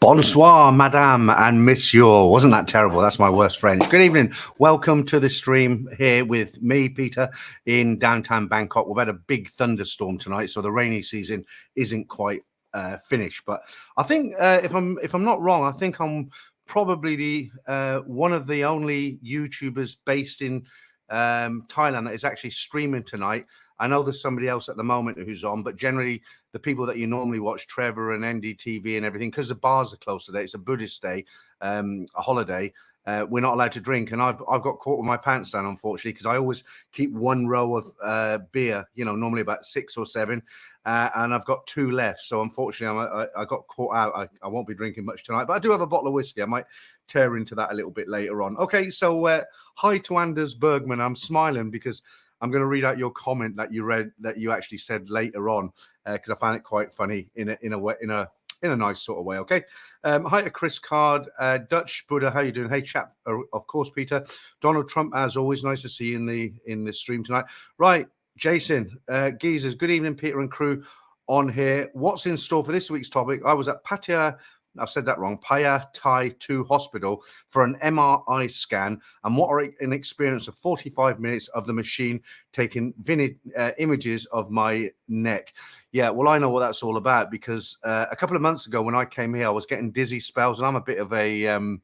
Bonsoir, madame and monsieur. Wasn't that terrible? That's my worst French. Good evening. Welcome to the stream here with me, Peter, in downtown Bangkok. We've had a big thunderstorm tonight, so the rainy season isn't quite finished. But I think if I'm not wrong, I think I'm probably the one of the only YouTubers based in Thailand that is actually streaming tonight. I know there's somebody else at the moment who's on, but generally the people that you normally watch, Trevor and NDTV and everything, because the bars are closed today, it's a Buddhist day, a holiday, we're not allowed to drink. And I've got caught with my pants down, unfortunately, because I always keep one row of beer, normally about 6 or 7, and I've got 2 left. So unfortunately, I got caught out. I won't be drinking much tonight, but I do have a bottle of whiskey. I might tear into that a little bit later on. Okay, so hi to Anders Bergman. I'm smiling because I'm going to read out your comment that you actually said later on, because I found it quite funny in a nice sort of way. Okay. Hi to Chris Card, Dutch Buddha. How you doing? Hey chap. Of course, Peter. Donald Trump, as always, nice to see you in the stream tonight. Right, Jason Geezers. Good evening, Peter and crew on here. What's in store for this week's topic? I was at Pattaya. I've said that wrong. Phaya Thai 2 Hospital for an MRI scan, and what are an experience of 45 minutes of the machine taking images of my neck. Yeah, well, I know what that's all about, because a couple of months ago when I came here, I was getting dizzy spells, and I'm a bit of a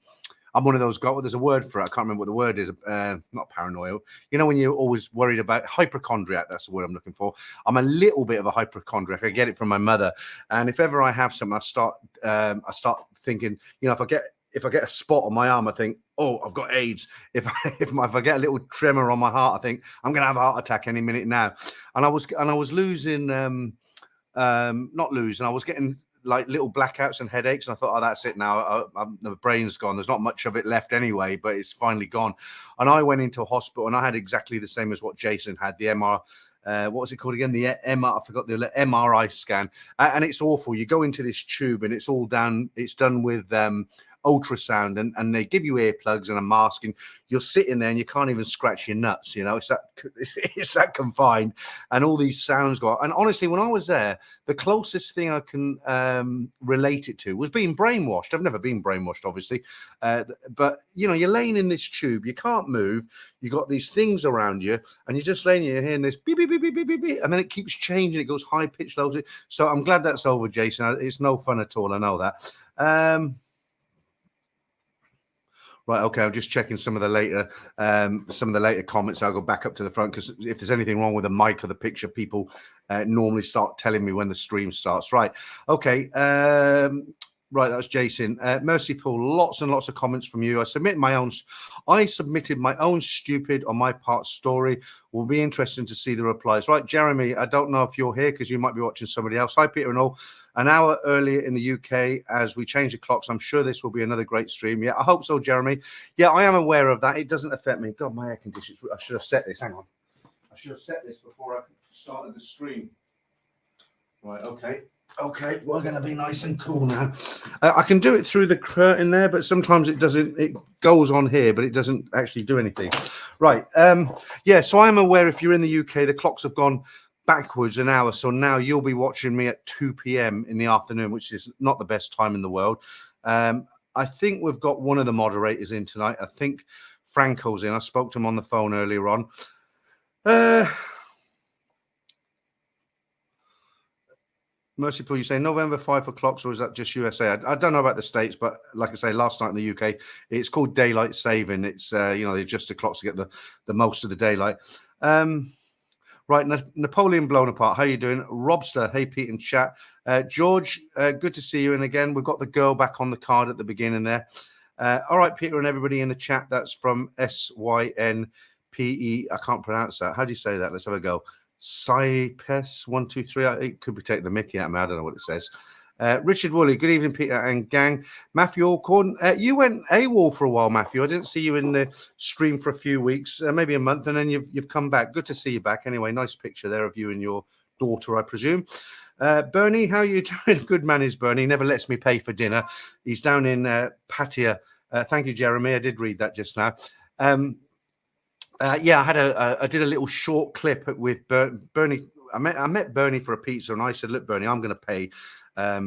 I'm one of those guys. There's a word for it. I can't remember what the word is. Not paranoia. When you're always worried about hypochondriac. That's the word I'm looking for. I'm a little bit of a hypochondriac. I get it from my mother. And if ever I have something, I start thinking. If I get a spot on my arm, I think, oh, I've got AIDS. If I get a little tremor on my heart, I think I'm going to have a heart attack any minute now. And I was losing, not losing. I was getting like little blackouts and headaches, and I thought, oh, that's it now. The brain's gone. There's not much of it left anyway, but it's finally gone. And I went into a hospital, and I had exactly the same as what Jason had. The MR, what was it called again? The MR. I forgot the MRI scan, and it's awful. You go into this tube, and it's all down. It's done with ultrasound, and they give you earplugs and a mask, and you're sitting there and you can't even scratch your nuts. It's that confined, and all these sounds go out. And honestly, when I was there, the closest thing I can relate it to was being brainwashed. I've never been brainwashed, obviously, but you're laying in this tube, you can't move, you got these things around you, and you're just laying, you're hearing this beep beep beep beep beep beep, beep, and then it keeps changing. It goes high pitch, low. So I'm glad that's over, Jason. It's no fun at all. I know that. Right, okay. I'm just checking some of the later comments. I'll go back up to the front, because if there's anything wrong with the mic or the picture, people normally start telling me when the stream starts. Right, okay. Right, that's Jason. Mercy Paul, lots and lots of comments from you. I submitted my own stupid on my part story. Will be interesting to see the replies. Right, Jeremy, I don't know if you're here because you might be watching somebody else. Hi, Peter and all. An hour earlier in the UK as we change the clocks. I'm sure this will be another great stream. Yeah, I hope so, Jeremy. Yeah, I am aware of that. It doesn't affect me. God, my air conditioners. I should have set this. Hang on. I should have set this before I started the stream. Right, okay. Okay, we're going to be nice and cool now. I can do it through the curtain there, but sometimes it doesn't. It goes on here, but it doesn't actually do anything. Right. Yeah, so I'm aware if you're in the UK, the clocks have gone backwards an hour. So now you'll be watching me at 2 p.m. in the afternoon, which is not the best time in the world. I think we've got one of the moderators in tonight. I think Franco's in. I spoke to him on the phone earlier on. Merciful, you say November 5 o'clock, or is that just USA? I don't know about the States, but like I say, last night in the UK, it's called daylight saving. It's, they adjust the clocks to get the most of the daylight. Right, Napoleon blown apart. How you doing? Robster, hey, Pete and chat. George, good to see you. And again, we've got the girl back on the card at the beginning there. All right, Peter and everybody in the chat. That's from SYNPE. I can't pronounce that. How do you say that? Let's have a go. Cypes 1 2 3. It could be taking the mickey out of me. I don't know what it says. Richard Woolley, good evening, Peter and gang. Matthew Alcorn, you went AWOL for a while, Matthew. I didn't see you in the stream for a few weeks, maybe a month, and then you've come back. Good to see you back. Anyway, nice picture there of you and your daughter, I presume. Bernie, how are you doing? Good man is Bernie. Never lets me pay for dinner. He's down in Pattaya. Thank you, Jeremy. I did read that just now. Yeah, I did a little short clip with Bernie. I met Bernie for a pizza, and I said, "Look, Bernie, I'm going to pay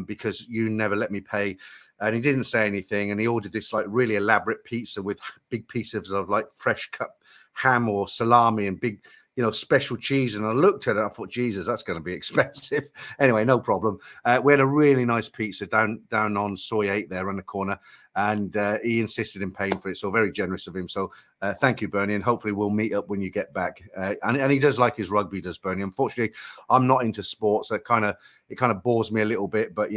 because you never let me pay and he didn't say anything. And he ordered this like really elaborate pizza with big pieces of like fresh cut ham or salami and big, special cheese. And I looked at it, I thought, Jesus, that's going to be expensive. Anyway, no problem. We had a really nice pizza down on Soy 8 there on the corner, and he insisted in paying for it. So very generous of him. So thank you, Bernie, and hopefully we'll meet up when you get back. And he does like his rugby, does Bernie. Unfortunately, I'm not into sports. It kind of bores me a little bit, but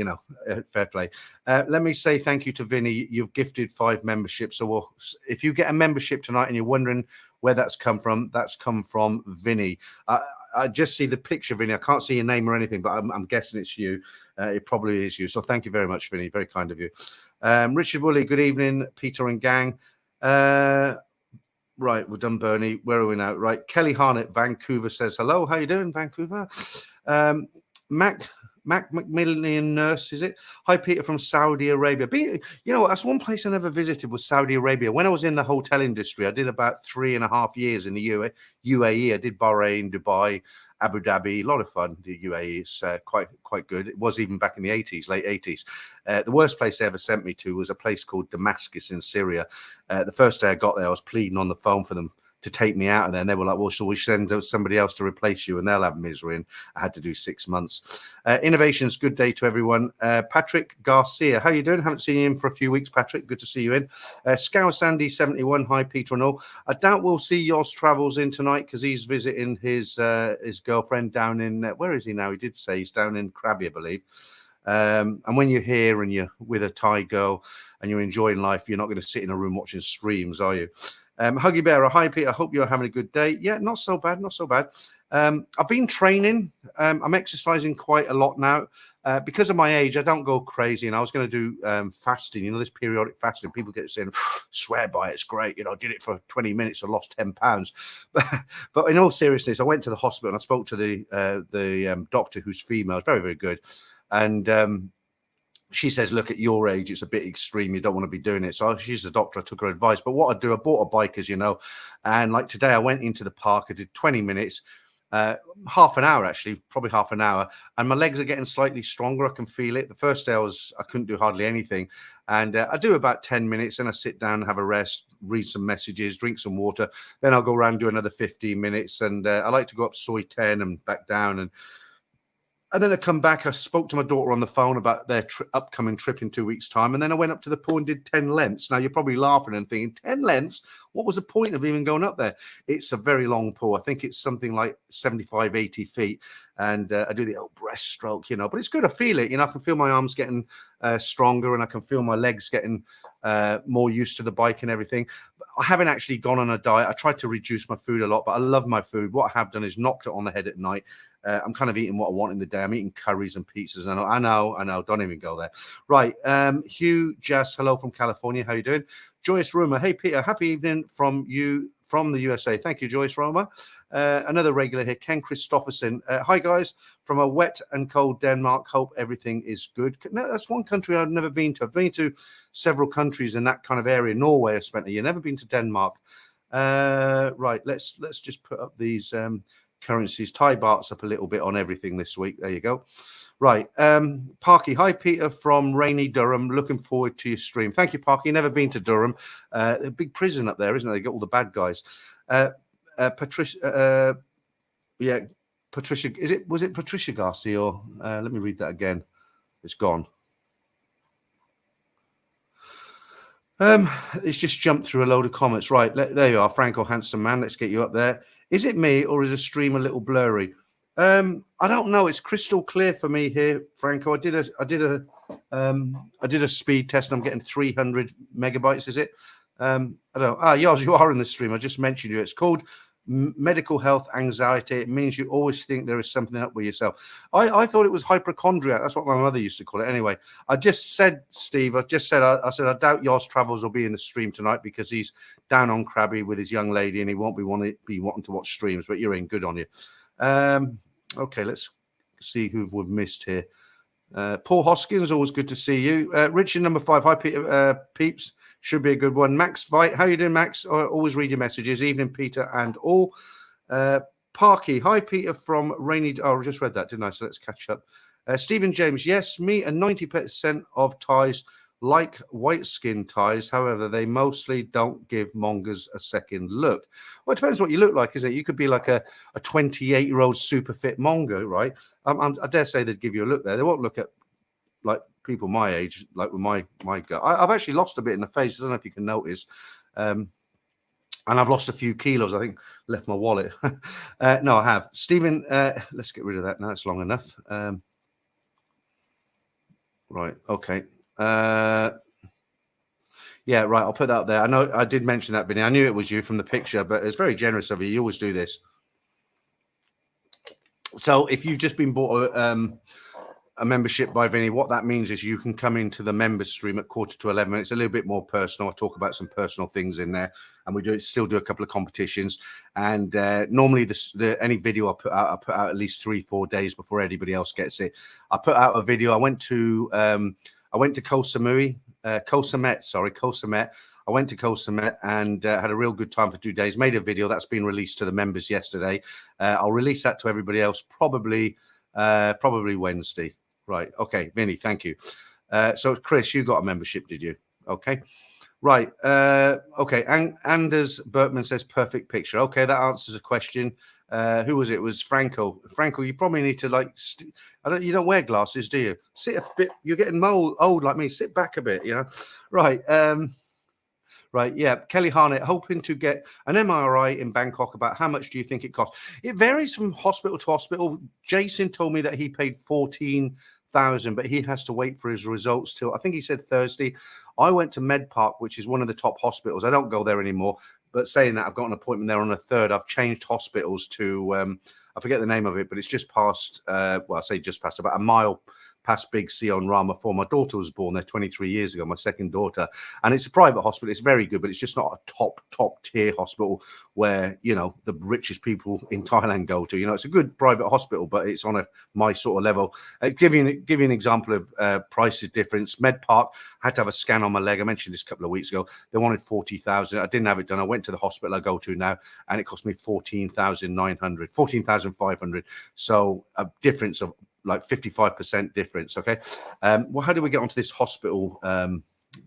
fair play. Let me say thank you to Vinny. You've gifted 5 memberships. So if you get a membership tonight and you're wondering where that's come from Vinny. I just see the picture, Vinny. I can't see your name or anything, but I'm guessing it's you. It probably is you. So thank you very much, Vinny. Very kind of you. Richard Woolley, good evening, Peter and gang. Right, we're done, Bernie. Where are we now? Right, Kelly Harnett, Vancouver says hello. How you doing, Vancouver? Mac Macmillan Nurse, is it? Hi, Peter from Saudi Arabia. That's one place I never visited was Saudi Arabia. When I was in the hotel industry, I did about 3.5 years in the UAE. I did Bahrain, Dubai, Abu Dhabi. A lot of fun. The UAE is quite good. It was even back in the 80s, late 80s. The worst place they ever sent me to was a place called Damascus in Syria. The first day I got there, I was pleading on the phone for them to take me out of there. And they were like, well, shall we send somebody else to replace you? And they'll have misery. And I had to do 6 months. Innovations, good day to everyone. Patrick Garcia, how you doing? Haven't seen you in for a few weeks, Patrick. Good to see you in. Scout Sandy 71, hi, Peter and all. I doubt we'll see Yoss Travels in tonight because he's visiting his girlfriend down in, where is he now? He did say he's down in Krabi, I believe. And when you're here and you're with a Thai girl and you're enjoying life, you're not going to sit in a room watching streams, are you? Huggy Bearer, hi Peter, I hope you're having a good day. Yeah, not so bad. I've been training. I'm exercising quite a lot now. Because of my age, I don't go crazy. And I was going to do fasting, this periodic fasting. People get saying, swear by it, it's great. I did it for 20 minutes, I lost 10 pounds. But in all seriousness, I went to the hospital and I spoke to the doctor who's female, very, very good. And she says, look, at your age, it's a bit extreme. You don't want to be doing it. So she's a doctor. I took her advice. But what I do, I bought a bike, as you know. And like today, I went into the park. I did 20 minutes, half an hour, actually, probably half an hour. And my legs are getting slightly stronger. I can feel it. The first day I couldn't do hardly anything. And I do about 10 minutes. And I sit down, have a rest, read some messages, drink some water. Then I'll go around and do another 15 minutes. And I like to go up Soy 10 and back down. And then I come back, I spoke to my daughter on the phone about their upcoming trip in 2 weeks' time. And then I went up to the pool and did 10 lengths. Now, you're probably laughing and thinking, 10 lengths? What was the point of even going up there? It's a very long pool. I think it's something like 75, 80 feet. And I do the old breaststroke, but it's good. I feel it. I can feel my arms getting stronger and I can feel my legs getting more used to the bike and everything. I haven't actually gone on a diet. I tried to reduce my food a lot, but I love my food. What I have done is knocked it on the head at night. I'm kind of eating what I want in the day. I'm eating curries and pizzas. And I know. Don't even go there. Right. Hugh Jazz, hello from California. How you doing? Joyce Roma. Hey, Peter. Happy evening from the USA. Thank you, Joyce Roma. Another regular here, Ken Christopherson. Hi, guys. From a wet and cold Denmark. Hope everything is good. No, that's one country I've never been to. I've been to several countries in that kind of area. Norway, I spent a year. Never been to Denmark. Right. Let's just put up these currencies. Thai baht's up a little bit on everything this week. There you go. Right. Parky, hi, Peter from rainy Durham. Looking forward to your stream. Thank you, Parky. Never been to Durham. A big prison up there, isn't it? They got all the bad guys. Patricia, Patricia, was it Patricia Garcia? Or let me read that again. It's gone. It's just jumped through a load of comments. Right, there you are, Franco Handsome Man. Let's get you up there. Is it me or is the stream a little blurry? I don't know. It's crystal clear for me here, Franco. I did a speed test. And I'm getting 300 megabytes. Is it? I don't know. Yoz, you are in the stream. I just mentioned you. It's called medical health anxiety. It means you always think there is something up with yourself. I thought it was hypochondriac. That's what my mother used to call it. Anyway, I just said, Steve, I said I doubt Yoz Travels will be in the stream tonight because he's down on Krabi with his young lady and he won't be wanting to watch streams, but you're in. Good on you. Okay, let's see who we've missed here. Paul Hoskins, always good to see you. Richard, number 5. Hi, Peter, Peeps. Should be a good one. Max Vite, how you doing, Max? I always read your messages. Evening, Peter and all. Parky, hi, Peter from rainy. Oh, I just read that, didn't I? So let's catch up. Stephen James, yes, me and 90% of Thais like white skin ties. However, they mostly don't give mongers a second look. Well, it depends what you look like, isn't it? You could be like a 28-year-old super fit monger, right? I dare say they'd give you a look there. They won't look at like people my age, like with my gut. I've actually lost a bit in the face. I don't know if you can notice. And I've lost a few kilos. I think left my wallet. No, I have. Stephen, let's get rid of that now. It's long enough. Right. Okay. Yeah, right. I'll put that up there. I know I did mention that, Vinny. I knew it was you from the picture, but it's very generous of you. You always do this. So if you've just been bought a membership by Vinny, what that means is you can come into the members stream at 10:45. It's a little bit more personal. I talk about some personal things in there, and we still do a couple of competitions. And normally, any video I put out at least 3-4 days before anybody else gets it. I put out a video. I went to Koh Samui, Koh Samet. Sorry, Koh Samet. I went to Koh Samet and had a real good time for 2 days. Made a video that's been released to the members yesterday. I'll release that to everybody else probably Wednesday. Right. Okay, Vinny, thank you. So, Chris, you got a membership, did you? Okay. Right. Okay. Anders Bertman says perfect picture. Okay, that answers a question. Who was it? It was Franco. Franco, you probably need to you don't wear glasses, do you? Sit a bit. You're getting old like me. Sit back a bit, you know. Right. Right, yeah. Kelly Harnett, hoping to get an MRI in Bangkok. About how much do you think it costs? It varies from hospital to hospital. Jason told me that he paid 14,000, but he has to wait for his results till, I think he said Thursday. I went to Med Park, which is one of the top hospitals. I don't go there anymore, but saying that, I've got an appointment there on the 3rd. I've changed hospitals to, I forget the name of it, but it's just past, I say just past, about a mile past Big C on Rama 4. My daughter was born there 23 years ago, my second daughter. And it's a private hospital. It's very good, but it's just not a top tier hospital where, you know, the richest people in Thailand go to. You know, it's a good private hospital, but it's on my sort of level. Give you an example of prices difference. Med Park had to have a scan on my leg. I mentioned this a couple of weeks ago. They wanted 40,000. I didn't have it done. I went to the hospital I go to now, and it cost me 14,500. So a difference of like 55% difference. Okay. Well, how do we get onto this hospital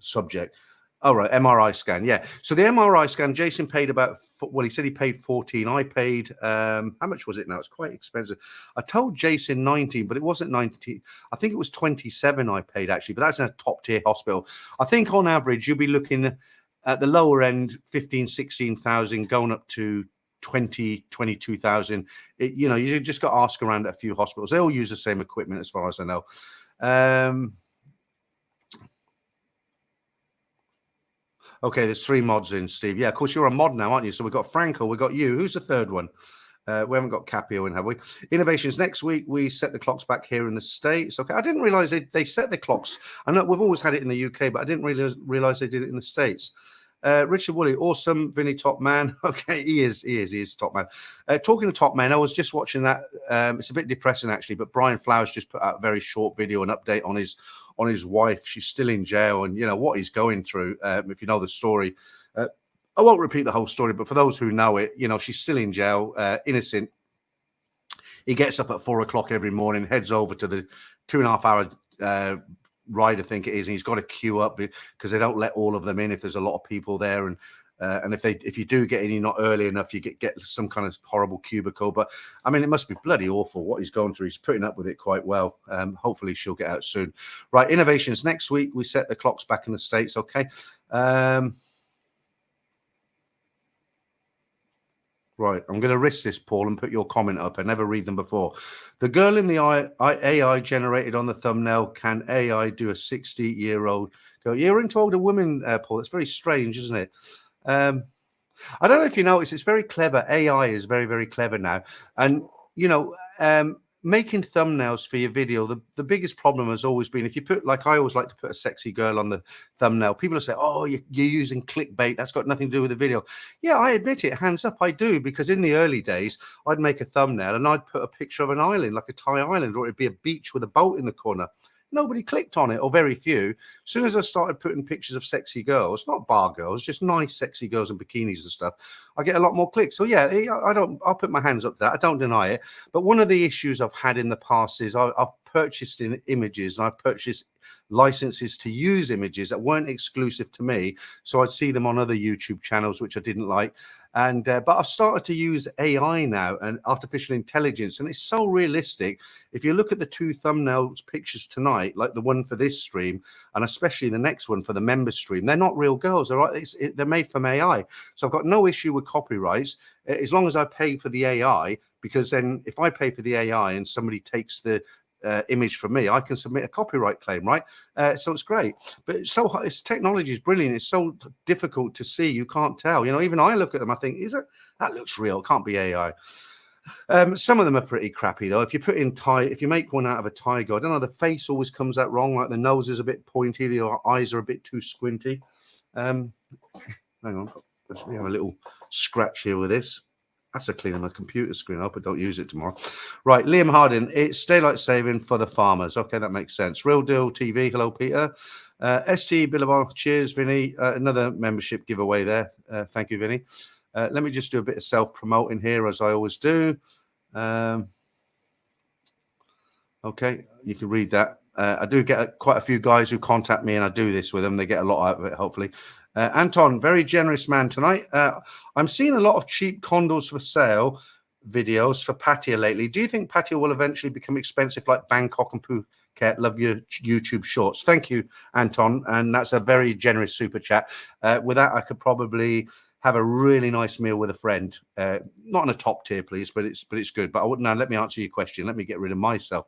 subject? Oh, right. MRI scan. Yeah. So the MRI scan, Jason paid he said he paid 14. I paid, how much was it now? It's quite expensive. I told Jason 19, but it wasn't 19. I think it was 27 I paid actually, but that's in a top tier hospital. I think on average, you'll be looking at the lower end, 15, 16,000 going up to 22,000. You know, you just got to ask around at a few hospitals. They all use the same equipment as far as I know. Okay, there's 3 mods in, Steve. Yeah, of course you're a mod now, aren't you? So we've got Franco, we've got you. Who's the third one? We haven't got Capio in, have we? Innovations next week. We set the clocks back here in the States. Okay, I didn't realize they set the clocks. I know we've always had it in the UK, but I didn't realize they did it in the States. Richard Woolley, awesome, Vinny, top man. Okay, he is top man. Talking to top man, I was just watching that. It's a bit depressing actually, but Brian Flowers just put out a very short video, an update on his wife. She's still in jail, and you know what he's going through. If you know the story, I won't repeat the whole story, but for those who know it, you know she's still in jail, innocent. He gets up at 4 o'clock every morning, heads over to the 2.5 hour ride, I think it is, and he's got to queue up because they don't let all of them in if there's a lot of people there, and if you do get in, you're not early enough, you get some kind of horrible cubicle. But I mean, it must be bloody awful what he's going through. He's putting up with it quite well. Hopefully she'll get out soon. Right, innovations next week. We set the clocks back in the States. Okay. Right, I'm going to risk this, Paul, and put your comment up. I never read them before. The girl in the AI generated on the thumbnail, can AI do a 60-year-old girl? You're into older women, Paul. It's very strange, isn't it? I don't know if you notice, it's very clever. AI is very, very clever now. And, you know, making thumbnails for your video, the biggest problem has always been, if you put, like I always like to put a sexy girl on the thumbnail, people will say, oh, you're using clickbait. That's got nothing to do with the video. Yeah, I admit it. Hands up, I do. Because in the early days, I'd make a thumbnail and I'd put a picture of an island, like a Thai island, or it'd be a beach with a boat in the corner. Nobody clicked on it, or very few. As soon as I started putting pictures of sexy girls, not bar girls, just nice sexy girls in bikinis and stuff, I get a lot more clicks. So yeah, I'll put my hands up to that. I don't deny it. But one of the issues I've had in the past is I've purchased in images and I've purchased licenses to use images that weren't exclusive to me. So I'd see them on other YouTube channels, which I didn't like. And but I've started to use AI now and artificial intelligence, and it's so realistic. If you look at the two thumbnails pictures tonight, like the one for this stream, and especially the next one for the member stream, they're not real girls. They're made from AI. So I've got no issue with copyrights as long as I pay for the AI, because then if I pay for the AI and somebody takes the image from me, I can submit a copyright claim, right? So it's great, but it's technology is brilliant. It's so difficult to see. You can't tell. Even I look at them, I think, that looks real? It can't be AI. Some of them are pretty crappy though. If you make one out of a tiger, I don't know, the face always comes out wrong. Like the nose is a bit pointy, the eyes are a bit too squinty. Hang on, let me have a little scratch here with this. That's to clean my computer screen. I hope I don't use it tomorrow. Right, Liam Harding, it's daylight saving for the farmers. Okay, that makes sense. Real Deal TV, hello, Peter. ST Billabong, cheers, Vinny. Another membership giveaway there. Thank you, Vinny. Let me just do a bit of self-promoting here, as I always do. Okay, you can read that. I do get quite a few guys who contact me, and I do this with them. They get a lot out of it, hopefully. Anton, very generous man tonight. I'm seeing a lot of cheap condos for sale videos for Pattaya lately. Do you think Pattaya will eventually become expensive like Bangkok and Phuket? Love your YouTube shorts. Thank you, Anton. And that's a very generous super chat. With that, I could probably have a really nice meal with a friend. Not on a top tier, please, but it's good. But I wouldn't. Now, let me answer your question. Let me get rid of myself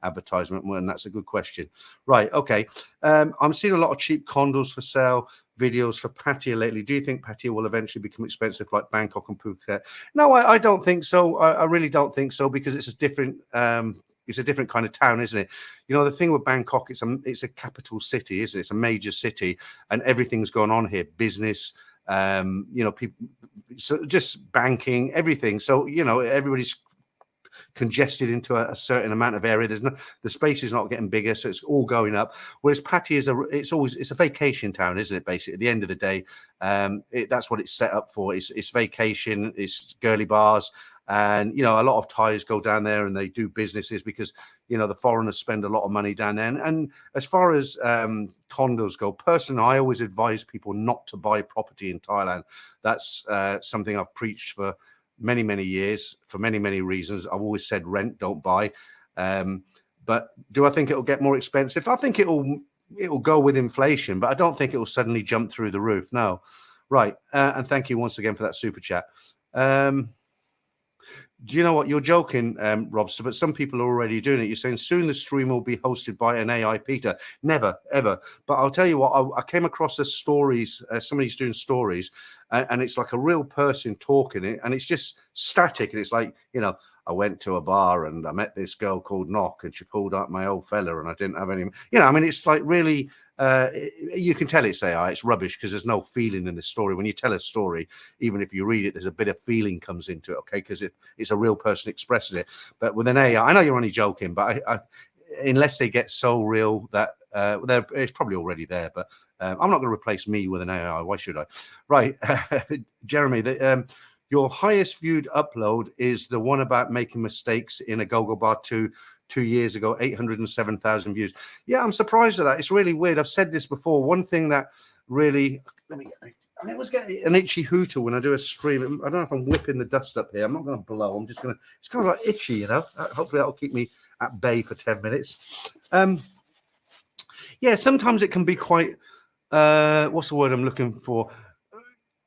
advertisement, and that's a good question. Right, okay. I'm seeing a lot of cheap condos for sale videos for Pattaya lately. Do you think Pattaya will eventually become expensive like Bangkok and Phuket? No, I don't think so. I really don't think so, because it's a different kind of town, isn't it? The thing with Bangkok, it's a capital city, isn't it? It's a major city, and everything's going on here. Business, people, so just banking, everything. So everybody's congested into a certain amount of area. The space is not getting bigger, so it's all going up. Whereas Pattaya it's a vacation town, isn't it? Basically, at the end of the day, that's what it's set up for. It's vacation, it's girly bars, and a lot of Thais go down there and they do businesses because the foreigners spend a lot of money down there. And as far as condos go, personally, I always advise people not to buy property in Thailand. That's something I've preached for many years for many reasons. I've always said rent, don't buy. But do I think it'll get more expensive? I think it'll go with inflation, but I don't think it will suddenly jump through the roof. No. Right. And thank you once again for that super chat. Do you know what? You're joking, Robster, but some people are already doing it. You're saying soon the stream will be hosted by an AI, Peter. Never, ever. But I'll tell you what, I came across the stories, somebody's doing stories, and it's like a real person talking it, and it's just static. And it's like, I went to a bar and I met this girl called Knock, and she pulled up my old fella, and I didn't have any, it's like really, you can tell it's AI, it's rubbish, because there's no feeling in the story. When you tell a story, even if you read it, there's a bit of feeling comes into it, okay, because it's a real person expressing it. But with an AI, I know you're only joking, but I unless they get so real that it's probably already there, but I'm not going to replace me with an AI. Why should I? Right. Jeremy, your highest viewed upload is the one about making mistakes in a go-go bar 2 years ago, 807,000 views. Yeah, I'm surprised at that. It's really weird. I've said this before. One thing that really, I always get an itchy hooter when I do a stream. I don't know if I'm whipping the dust up here. I'm not going to blow. I'm just going to, it's kind of like itchy, Hopefully that'll keep me at bay for 10 minutes. Yeah, sometimes it can be quite, what's the word I'm looking for?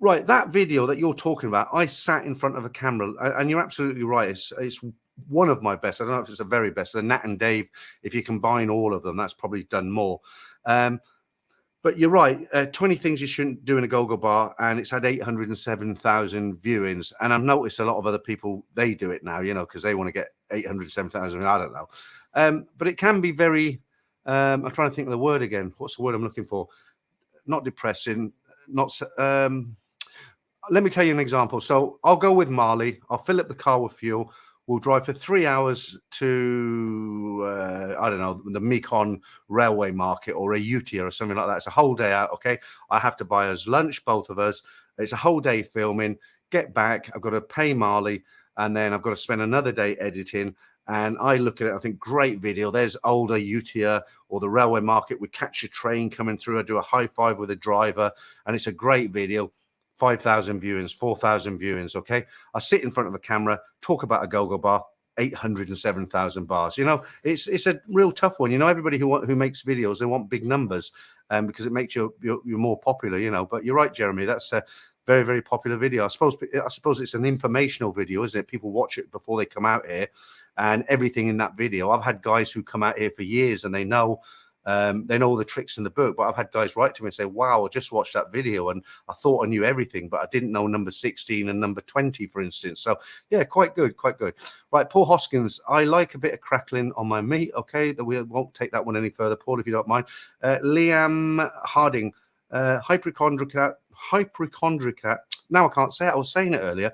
Right, that video that you're talking about, I sat in front of a camera, and you're absolutely right. It's one of my best. I don't know if it's the very best. The Nat and Dave, if you combine all of them, that's probably done more. But you're right. 20 things you shouldn't do in a go-go bar, and it's had 807,000 viewings. And I've noticed a lot of other people, they do it now, because they want to get 807,000. I don't know. But it can be very, I'm trying to think of the word again. What's the word I'm looking for? Not depressing, not... let me tell you an example. So I'll go with Marley. I'll fill up the car with fuel. We'll drive for 3 hours to, I don't know, the Mekong Railway Market or Ayutthaya or something like that. It's a whole day out, okay? I have to buy us lunch, both of us. It's a whole day filming. Get back. I've got to pay Marley, and then I've got to spend another day editing. And I look at it, I think, great video. There's older Utia or the railway market. We catch a train coming through. I do a high five with a driver, and it's a great video. 5,000 viewings, 4,000 viewings. Okay. I sit in front of a camera, talk about a go-go bar, 807,000 bars. You know, it's a real tough one. You know, everybody who makes videos, they want big numbers, because it makes you're more popular, you know. But you're right, Jeremy. That's a very, very popular video. I suppose it's an informational video, isn't it? People watch it before they come out here, and everything in that video. I've had guys who come out here for years and they know all the tricks in the book, but I've had guys write to me and say, wow, I just watched that video and I thought I knew everything, but I didn't know number 16 and number 20, for instance. So yeah, quite good. Right, Paul Hoskins, I like a bit of crackling on my meat. Okay, that we won't take that one any further, Paul, if you don't mind. Liam Harding, hypochondriac. Now I can't say it. I was saying it earlier.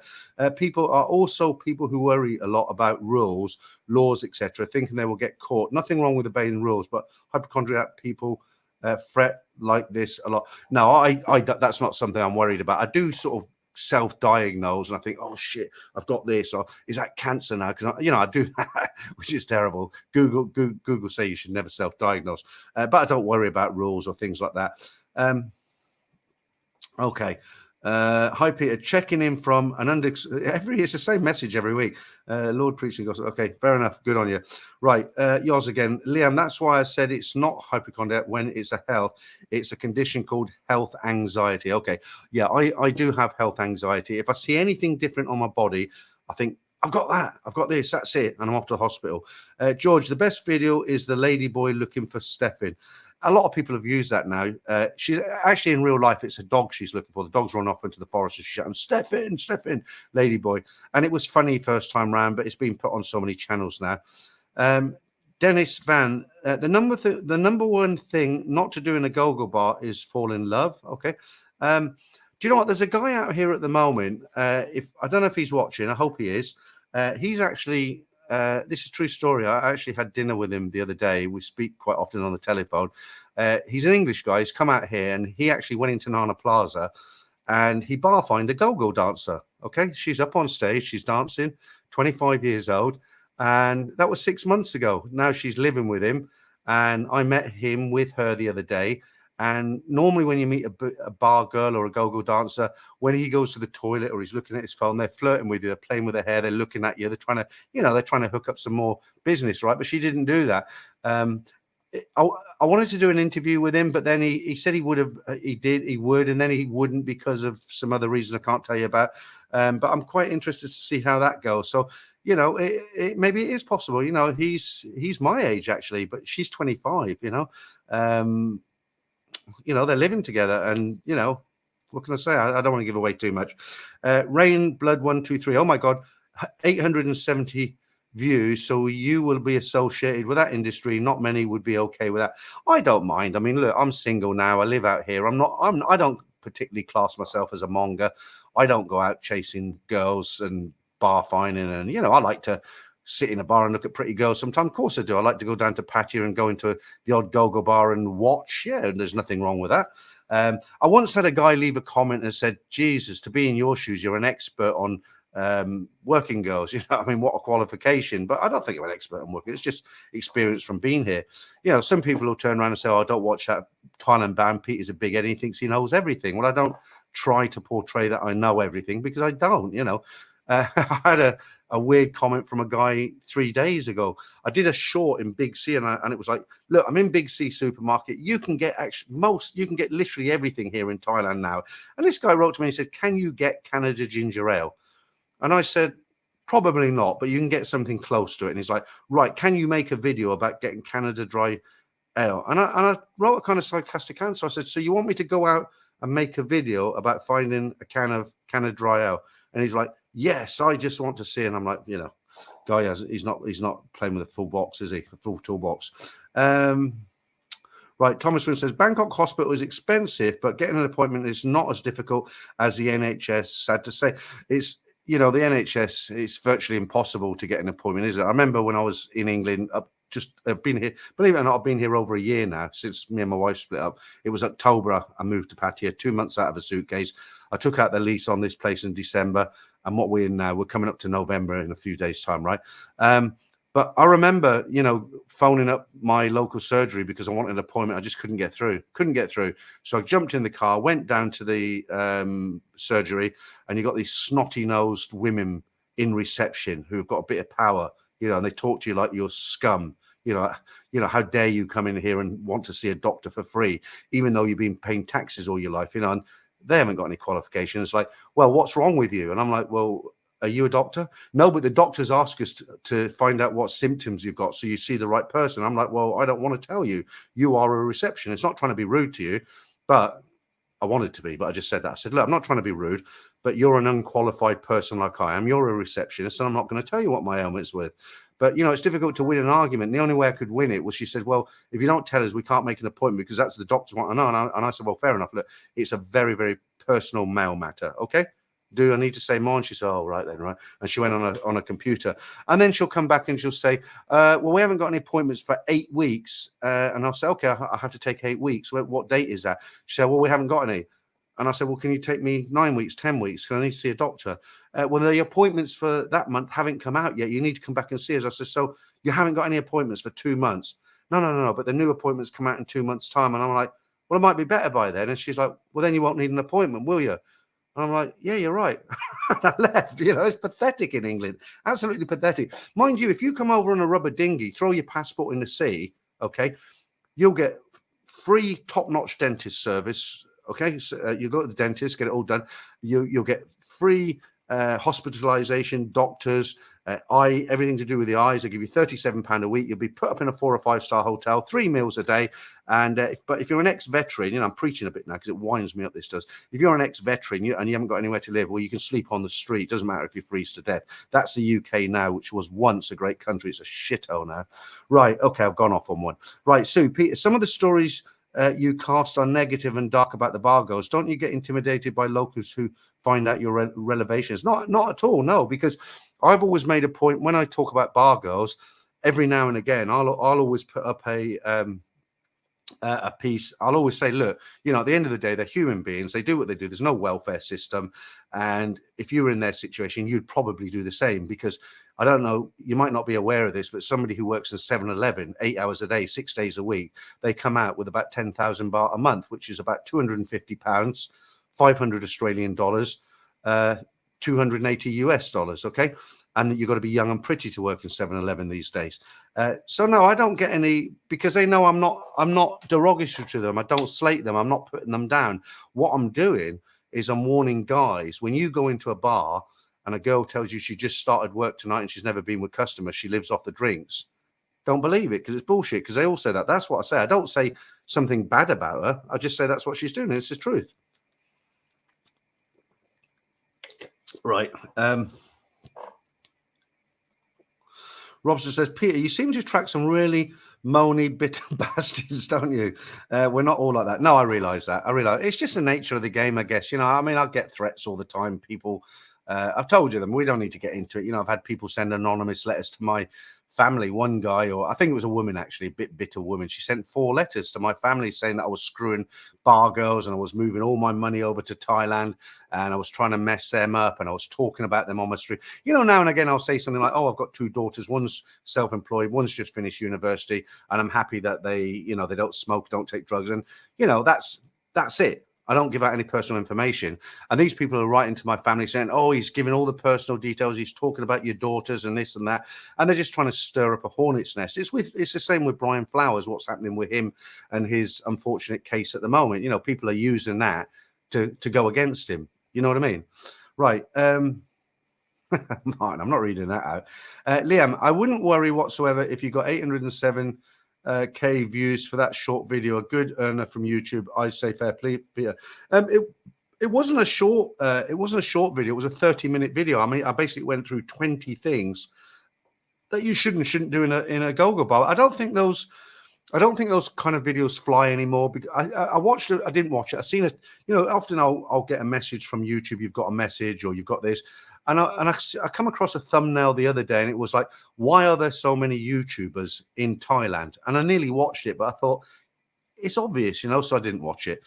People are also people who worry a lot about rules, laws, etc., thinking they will get caught. Nothing wrong with obeying rules, but hypochondriac people fret like this a lot. No, I that's not something I'm worried about. I do sort of self-diagnose, and I think, oh shit, I've got this, or is that cancer now? Because I do that, which is terrible. Google say you should never self-diagnose, but I don't worry about rules or things like that. Okay. Hi Peter, checking in from an it's the same message every week. Lord Preaching Gospel. Okay, fair enough. Good on you. Right, yours again, Liam. That's why I said it's not hypochondria when it's a health. It's a condition called health anxiety. Okay, yeah, I do have health anxiety. If I see anything different on my body, I think I've got that. I've got this. That's it, and I'm off to the hospital. George, the best video is the lady boy looking for Stefan. A lot of people have used that now. She's actually in real life, it's a dog she's looking for. The dog's run off into the forest and she's shouting, Stefan, ladyboy. And it was funny first time round, but it's been put on so many channels now. Dennis Van, the number one thing not to do in a go-go bar is fall in love. Okay. Do you know what? There's a guy out here at the moment. I don't know if he's watching. I hope he is. He's actually... this is a true story. I actually had dinner with him the other day. We speak quite often on the telephone. He's an English guy. He's come out here and he actually went into Nana Plaza and he bar fined a go-go dancer. Okay. She's up on stage. She's dancing, 25 years old. And that was 6 months ago. Now she's living with him. And I met him with her the other day. And normally when you meet a bar girl or a go-go dancer, when he goes to the toilet or he's looking at his phone, they're flirting with you, they're playing with their hair, they're looking at you, they're trying to hook up some more business, right? But she didn't do that. I wanted to do an interview with him, but then he said he would, and then he wouldn't because of some other reason I can't tell you about. But I'm quite interested to see how that goes. So, maybe it is possible. He's my age actually, but she's 25, they're living together and, what can I say? I don't want to give away too much. Rain Blood 123. Oh my God, 870 views. So you will be associated with that industry. Not many would be okay with that. I don't mind. I mean, look, I'm single now. I live out here. I don't particularly class myself as a monger. I don't go out chasing girls and bar fining. And, I like to sit in a bar and look at pretty girls sometimes. Of course I do. I like to go down to Patio and go into the odd go-go bar and watch. Yeah, and there's nothing wrong with that. I once had a guy leave a comment and said, Jesus, to be in your shoes, you're an expert on working girls. I mean, what a qualification. But I don't think I'm an expert on working. It's just experience from being here. Some people will turn around and say, oh, I don't watch that Thailand band. Peter's a big head and he thinks he knows everything. Well, I don't try to portray that I know everything because I don't, I had a weird comment from a guy 3 days ago. I did a short in Big C and it was like, look, I'm in Big C supermarket. You can get literally everything here in Thailand now. And this guy wrote to me and he said, can you get Canada ginger ale? And I said, probably not, but you can get something close to it. And he's like, right, can you make a video about getting Canada dry ale? And I wrote a kind of sarcastic answer. I said, so you want me to go out and make a video about finding a can of dry ale? And he's like, yes, I just want to see. And I'm like, guy he's not playing with a full box, is he? A full toolbox. Right, Thomas Wynn says Bangkok hospital is expensive, but getting an appointment is not as difficult as the NHS. Sad to say, it's the NHS. It's virtually impossible to get an appointment, isn't it? I remember when I was in England. I've been here, believe it or not, I've been here over a year now since me and my wife split up. It was October. I moved to Pattaya, 2 months out of a suitcase. I took out the lease on this place in December. And what we're in now, we're coming up to November in a few days' time, right? But I remember, phoning up my local surgery because I wanted an appointment. I just couldn't get through. So I jumped in the car, went down to the surgery, and you got these snotty-nosed women in reception who've got a bit of power, and they talk to you like you're scum. How dare you come in here and want to see a doctor for free, even though you've been paying taxes all your life, and they haven't got any qualifications. It's like, well, what's wrong with you? And I'm like, well, are you a doctor? No, but the doctors ask us to find out what symptoms you've got so you see the right person. I'm like, well, I don't want to tell you. You are a receptionist. Not trying to be rude to you, but I wanted to be, but I just said that. I said, look, I'm not trying to be rude, but you're an unqualified person like I am. You're a receptionist, and I'm not going to tell you what my ailment's with. But, it's difficult to win an argument. The only way I could win it was she said, well, if you don't tell us, we can't make an appointment because that's the doctors want to know. And I said, well, fair enough. Look, it's a very, very personal mail matter. Okay. Do I need to say more? And she said, oh, right then, right. And she went on a computer. And then she'll come back and she'll say, well, we haven't got any appointments for 8 weeks. And I'll say, okay, I have to take 8 weeks. What date is that? She said, well, we haven't got any. And I said, well, can you take me 9 weeks, 10 weeks? Because I need to see a doctor. Well, the appointments for that month haven't come out yet. You need to come back and see us. I said, so you haven't got any appointments for 2 months? No. But the new appointments come out in 2 months' time. And I'm like, well, it might be better by then. And she's like, well, then you won't need an appointment, will you? And I'm like, yeah, you're right. And I left. It's pathetic in England. Absolutely pathetic. Mind you, if you come over on a rubber dinghy, throw your passport in the sea, okay, you'll get free top-notch dentist service. Okay, so you go to the dentist, get it all done. You'll get free hospitalization, doctors, everything to do with the eyes. They give you £37 a week. You'll be put up in a 4 or 5 star hotel, 3 meals a day. And but if you're an ex-veteran, I'm preaching a bit now because it winds me up. This does. If you're an ex-veteran and you haven't got anywhere to live, well, you can sleep on the street. Doesn't matter if you freeze to death. That's the UK now, which was once a great country. It's a shithole now. Right. Okay, I've gone off on one. Right, Sue, Peter, some of the stories you cast are negative and dark about the bar girls. Don't you get intimidated by locals who find out your revelations? Not at all, no, because I've always made a point when I talk about bar girls, every now and again, I'll always put up a piece. I'll always say, look, at the end of the day, they're human beings. They do what they do. There's no welfare system. And if you were in their situation, you'd probably do the same, because I don't know, you might not be aware of this, but somebody who works in 7-Eleven 8 hours a day, 6 days a week, they come out with about 10,000 baht a month, which is about £250, 500 Australian dollars, 280 US dollars. Okay. And you've got to be young and pretty to work in 7-Eleven these days. So no, I don't get any, because they know I'm not derogatory to them. I don't slate them. I'm not putting them down. What I'm doing is I'm warning guys, when you go into a bar and a girl tells you she just started work tonight and she's never been with customers, she lives off the drinks, don't believe it, because it's bullshit, because they all say that. That's what I say. I don't say something bad about her. I just say that's what she's doing. It's the truth. Right. Robson says, Peter, you seem to attract some really moany, bitter bastards, don't you? We're not all like that. No, I realise that. I realise it's just the nature of the game, I guess. I get threats all the time. People, I've told you them. We don't need to get into it. I've had people send anonymous letters to my family. One guy, or I think it was a woman, actually, a bit bitter woman. She sent 4 letters to my family saying that I was screwing bar girls and I was moving all my money over to Thailand and I was trying to mess them up and I was talking about them on my street. Now and again, I'll say something like, oh, I've got 2 daughters. One's self-employed, one's just finished university, and I'm happy that they don't smoke, don't take drugs. And, that's it. I don't give out any personal information. And these people are writing to my family saying, oh, he's giving all the personal details. He's talking about your daughters and this and that. And they're just trying to stir up a hornet's nest. It's the same with Brian Flowers, what's happening with him and his unfortunate case at the moment. People are using that to go against him. You know what I mean? Right. Martin, I'm not reading that out. Liam, I wouldn't worry whatsoever if you got 807 K views for that short video, a good earner from YouTube. I say fair play, Peter. It wasn't a short video. It was a 30-minute video. I mean, I basically went through 20 things that you shouldn't do in a go-go bar. I don't think those kind of videos fly anymore. Because I watched it. I didn't watch it. I seen it. Often I'll get a message from YouTube. You've got a message, or you've got this. And I come across a thumbnail the other day, and it was like, why are there so many YouTubers in Thailand? And I nearly watched it, but I thought it's obvious, so I didn't watch it.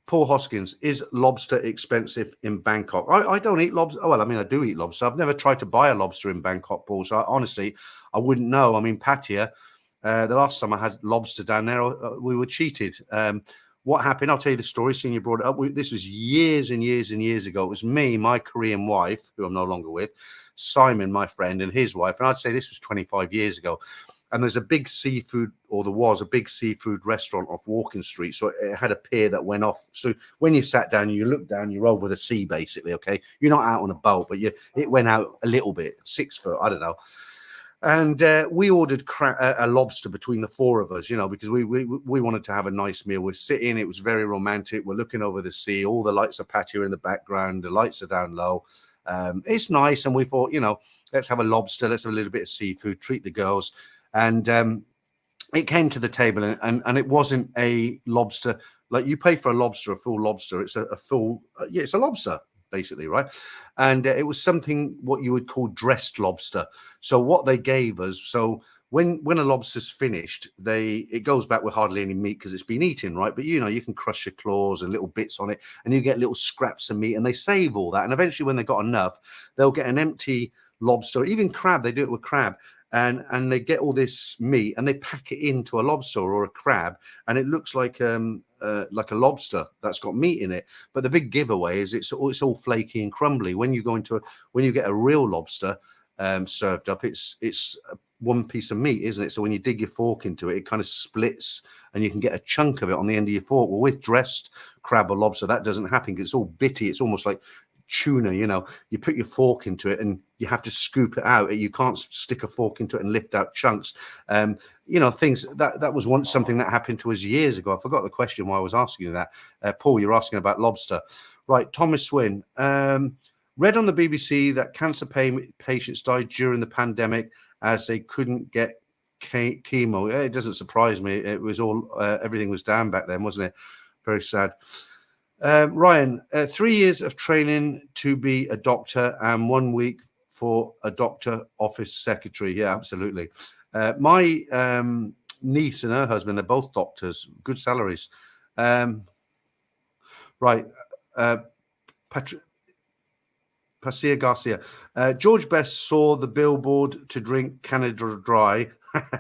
Paul Hoskins, is lobster expensive in Bangkok? I don't eat lobster. Well, I mean, I do eat lobster. I've never tried to buy a lobster in Bangkok, Paul. So honestly, I wouldn't know. I mean, Pattaya, the last time I had lobster down there, we were cheated. What happened? I'll tell you the story. Seeing you brought it up, this was years and years and years ago. It was me, my Korean wife, who I'm no longer with, Simon, my friend, and his wife. And I'd say this was 25 years ago. And there's a big seafood, or there was a big seafood restaurant off Walking Street. So it had a pier that went off. So when you sat down, you look down, you're over the sea, basically. Okay, you're not out on a boat, but it went out a little bit, 6 foot, I don't know. And we ordered a lobster between the four of us, because we wanted to have a nice meal. We're sitting, it was very romantic. We're looking over the sea. All the lights are Pattaya in the background. The lights are down low. It's nice. And we thought, let's have a lobster. Let's have a little bit of seafood, treat the girls. And it came to the table, and it wasn't a lobster. Like you pay for a lobster, a full lobster. It's a full, it's a lobster, basically, right? And it was something what you would call dressed lobster. So what they gave us, so when a lobster's finished, it goes back with hardly any meat because it's been eaten, right? But you can crush your claws and little bits on it, and you get little scraps of meat, and they save all that. And eventually, when they got enough, they'll get an empty lobster, even crab. They do it with crab. And they get all this meat and they pack it into a lobster or a crab, and it looks like a lobster that's got meat in it. But the big giveaway is it's all flaky and crumbly. When you get a real lobster served up, it's one piece of meat, isn't it? So when you dig your fork into it, it kind of splits, and you can get a chunk of it on the end of your fork. Well, with dressed crab or lobster, that doesn't happen because it's all bitty. It's almost like tuna, you put your fork into it and you have to scoop it out. You can't stick a fork into it and lift out chunks. Things that was once something that happened to us years ago. I forgot the question why I was asking you that. Paul, you're asking about lobster. Right, Thomas Swin. Read on the BBC that cancer patients died during the pandemic as they couldn't get chemo. It doesn't surprise me. It was all, everything was down back then, wasn't it? Very sad. Ryan, 3 years of training to be a doctor and 1 week for a doctor office secretary. Yeah, absolutely. My niece and her husband, they're both doctors, good salaries. Right. Pasia Garcia. George Best saw the billboard to drink Canada Dry.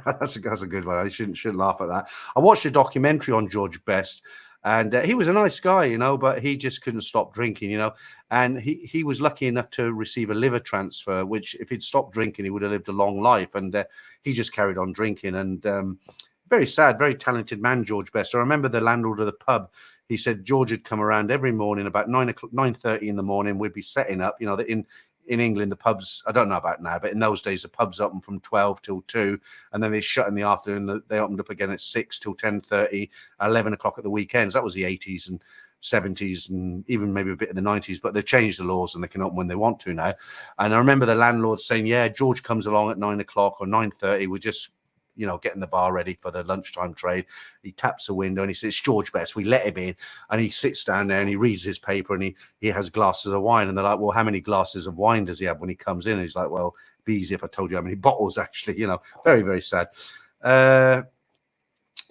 That's a good one. I shouldn't laugh at that. I watched a documentary on George Best. And he was a nice guy, but he just couldn't stop drinking, and he was lucky enough to receive a liver transfer, which if he'd stopped drinking, he would have lived a long life. And he just carried on drinking. And very sad, very talented man, George Best. I remember the landlord of the pub. He said George had come around every morning about 9:30 in the morning. We'd be setting up, that in England, the pubs, I don't know about now, but in those days, the pubs opened from 12 till 2, and then they shut in the afternoon. They opened up again at 6 till 10:30, 11 o'clock at the weekends. That was the 80s and 70s and even maybe a bit of the 90s, but they've changed the laws and they can open when they want to now. And I remember the landlord saying, yeah, George comes along at 9 o'clock or 9:30. We're just getting the bar ready for the lunchtime trade. He taps the window and he says, George Best. We let him in, and he sits down there and he reads his paper and he has glasses of wine. And they're like, well, how many glasses of wine does he have when he comes in? And he's like, well, it'd be easy if I told you how many bottles, actually. Very, very sad.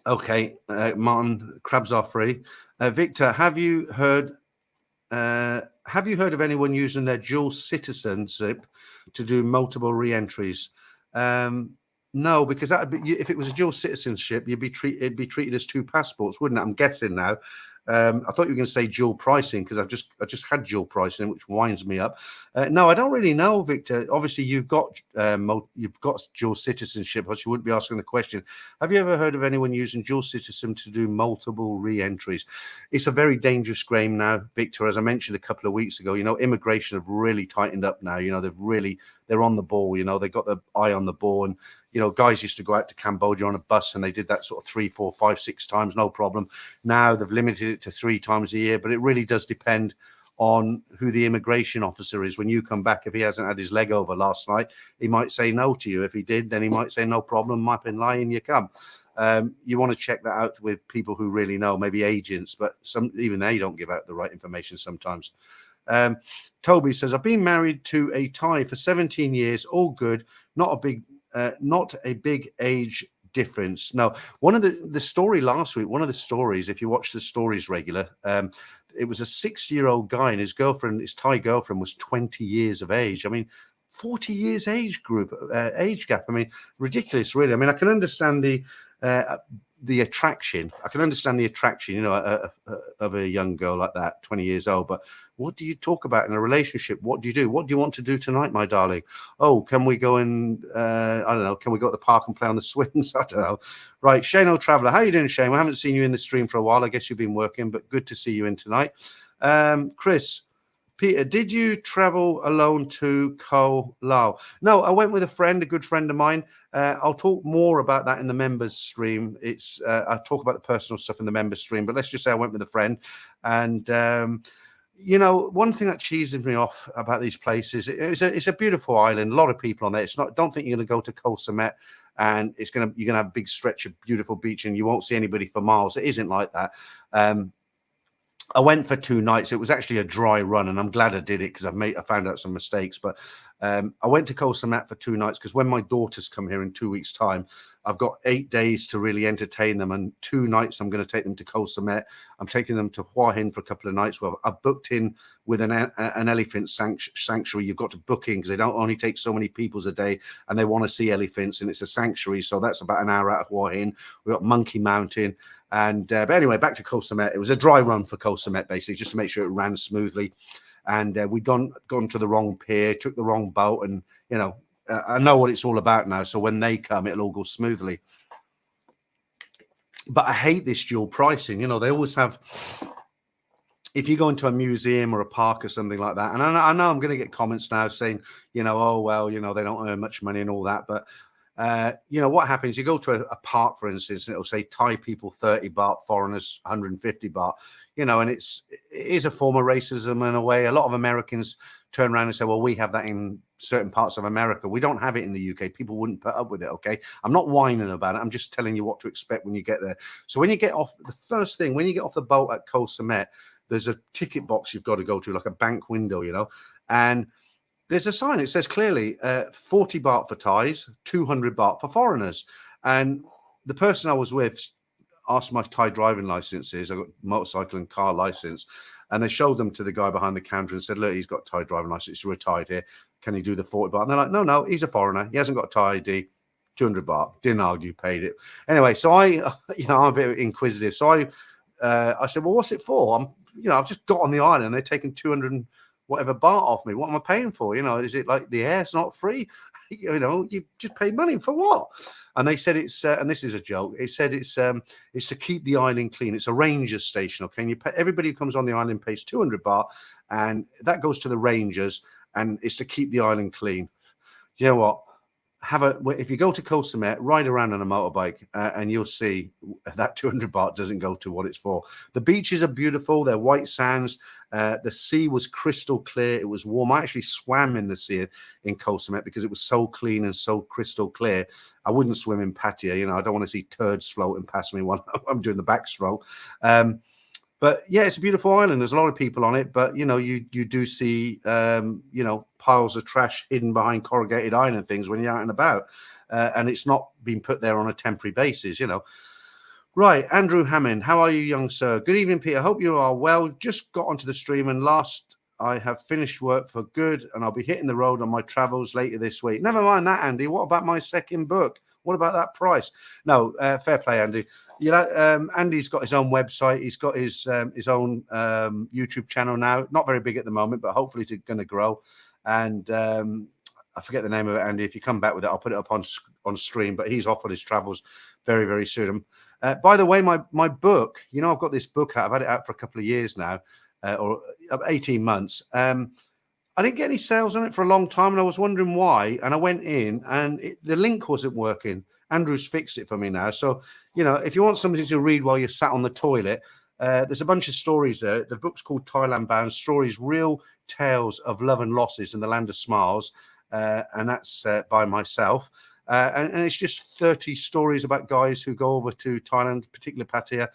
Okay, Martin, crabs are free. Victor, have you heard of anyone using their dual citizenship to do multiple re-entries? No, because that would be, if it was a dual citizenship, it'd be treated as two passports, wouldn't it? I'm guessing now. I thought you were going to say dual pricing because I just had dual pricing, which winds me up. No, I don't really know, Victor. Obviously, you've got dual citizenship, or you wouldn't be asking the question. Have you ever heard of anyone using dual citizenship to do multiple re-entries? It's a very dangerous game now, Victor. As I mentioned a couple of weeks ago, immigration have really tightened up now. They're on the ball. They've got the eye on the ball, and guys used to go out to Cambodia on a bus, and they did that sort of 3, 4, 5, 6 times, no problem. Now they've limited it to 3 times a year, but it really does depend on who the immigration officer is. When you come back, if he hasn't had his leg over last night, he might say no to you. If he did, then he might say no problem, map and lie, and you come. You want to check that out with people who really know, maybe agents, but even they don't give out the right information sometimes. Toby says, I've been married to a Thai for 17 years, all good, not a big age difference. No, one of the story last week, one of the stories, if you watch the stories regular, it was a 6-year-old guy and his girlfriend, his Thai girlfriend, was 20 years of age. I mean, 40 years age gap. I mean, ridiculous, really. I mean, I can understand the attraction. I can understand the attraction, you know, of a young girl like that, 20 years old. But what do you talk about in a relationship? What do you do? What do you want to do tonight, my darling? Oh, can we go and I don't know? Can we go to the park and play on the swings? I don't know. Right, Shane O'Traveller, how you doing, Shane? I haven't seen you in the stream for a while. I guess you've been working, but good to see you in tonight. Chris. Peter, did you travel alone to Koh Lao? No, I went with a friend, a good friend of mine. I'll talk more about that in the members stream. It's I talk about the personal stuff in the members stream, but let's just say I went with a friend. And you know, one thing that cheeses me off about these places, it's a beautiful island, a lot of people on there. It's not. Don't think you're going to go to Koh Samet and you're going to have a big stretch of beautiful beach and you won't see anybody for miles. It isn't like that. I went for 2 nights. It was actually a dry run, and I'm glad I did it because I found out some mistakes. But I went to Koh Samet for 2 nights because when my daughters come here in 2 weeks' time, I've got 8 days to really entertain them. And 2 nights, I'm going to take them to Koh Samet. I'm taking them to Hua Hin for a couple of nights. Well, I've booked in with an elephant sanctuary. You've got to book in because they don't only take so many people a day, and they want to see elephants, and it's a sanctuary. So that's about an hour out of Hua Hin. We've got Monkey Mountain. And but anyway, back to Koh Samet. It was a dry run for Koh Samet, basically, just to make sure it ran smoothly. And we'd gone to the wrong pier, took the wrong boat, and you know, I know what it's all about now. So when they come, it'll all go smoothly. But I hate this dual pricing. You know, they always have. If you go into a museum or a park or something like that, and I know I'm going to get comments now saying, you know, oh well, you know, they don't earn much money and all that, but. You know what happens? You go to a park, for instance, and it'll say Thai people 30 baht, foreigners 150 baht. You know, and it is a form of racism in a way. A lot of Americans turn around and say, "Well, we have that in certain parts of America. We don't have it in the UK. People wouldn't put up with it." Okay, I'm not whining about it. I'm just telling you what to expect when you get there. So when you get off, the first thing when you get off the boat at Koh Samet, there's a ticket box you've got to go to, like a bank window, you know, and there's a sign. It says clearly 40 baht for Thais, 200 baht for foreigners. And the person I was with asked my Thai driving licenses. I got motorcycle and car license. And they showed them to the guy behind the counter and said, look, he's got Thai driving license. He's retired here. Can he do the 40 baht? And they're like, no, he's a foreigner. He hasn't got Thai ID. 200 baht. Didn't argue, paid it. Anyway, so I'm a bit inquisitive. So I said, well, what's it for? I've just got on the island and they're taking 200 and whatever baht off me. What am I paying for? You know, is it like the air's not free? You know, you just pay money for what? And they said it's, and this is a joke. It said it's to keep the island clean. It's a ranger station. Okay, and everybody who comes on the island pays 200 baht, and that goes to the rangers, and it's to keep the island clean. You know what? If you go to Koh Samet, ride around on a motorbike, and you'll see that 200 baht doesn't go to what it's for. The beaches are beautiful; they're white sands. The sea was crystal clear; it was warm. I actually swam in the sea in Koh Samet because it was so clean and so crystal clear. I wouldn't swim in Pattaya. You know, I don't want to see turds floating past me while I'm doing the backstroke. But yeah, it's a beautiful island. There's a lot of people on it, but you know, you do see piles of trash hidden behind corrugated iron and things when you're out and about, and it's not being put there on a temporary basis. You know, right? Andrew Hammond, how are you, young sir? Good evening, Peter. Hope you are well. Just got onto the stream, and I have finished work for good, and I'll be hitting the road on my travels later this week. Never mind that, Andy. What about my second book? What about that price? No, fair play, Andy. You know, Andy's got his own website. He's got his own YouTube channel now. Not very big at the moment, but hopefully it's going to grow. And I forget the name of it, Andy. If you come back with it, I'll put it up on stream. But he's off on his travels very, very soon. By the way, my book, you know, I've got this book out. I've had it out for a couple of years now, or 18 months. I didn't get any sales on it for a long time, and I was wondering why. And I went in, and the link wasn't working. Andrew's fixed it for me now. So, you know, if you want something to read while you're sat on the toilet, there's a bunch of stories there. The book's called Thailand Bound: Stories, Real Tales of Love and Losses in the Land of Smiles, and that's by myself. And it's just 30 stories about guys who go over to Thailand, particularly Pattaya.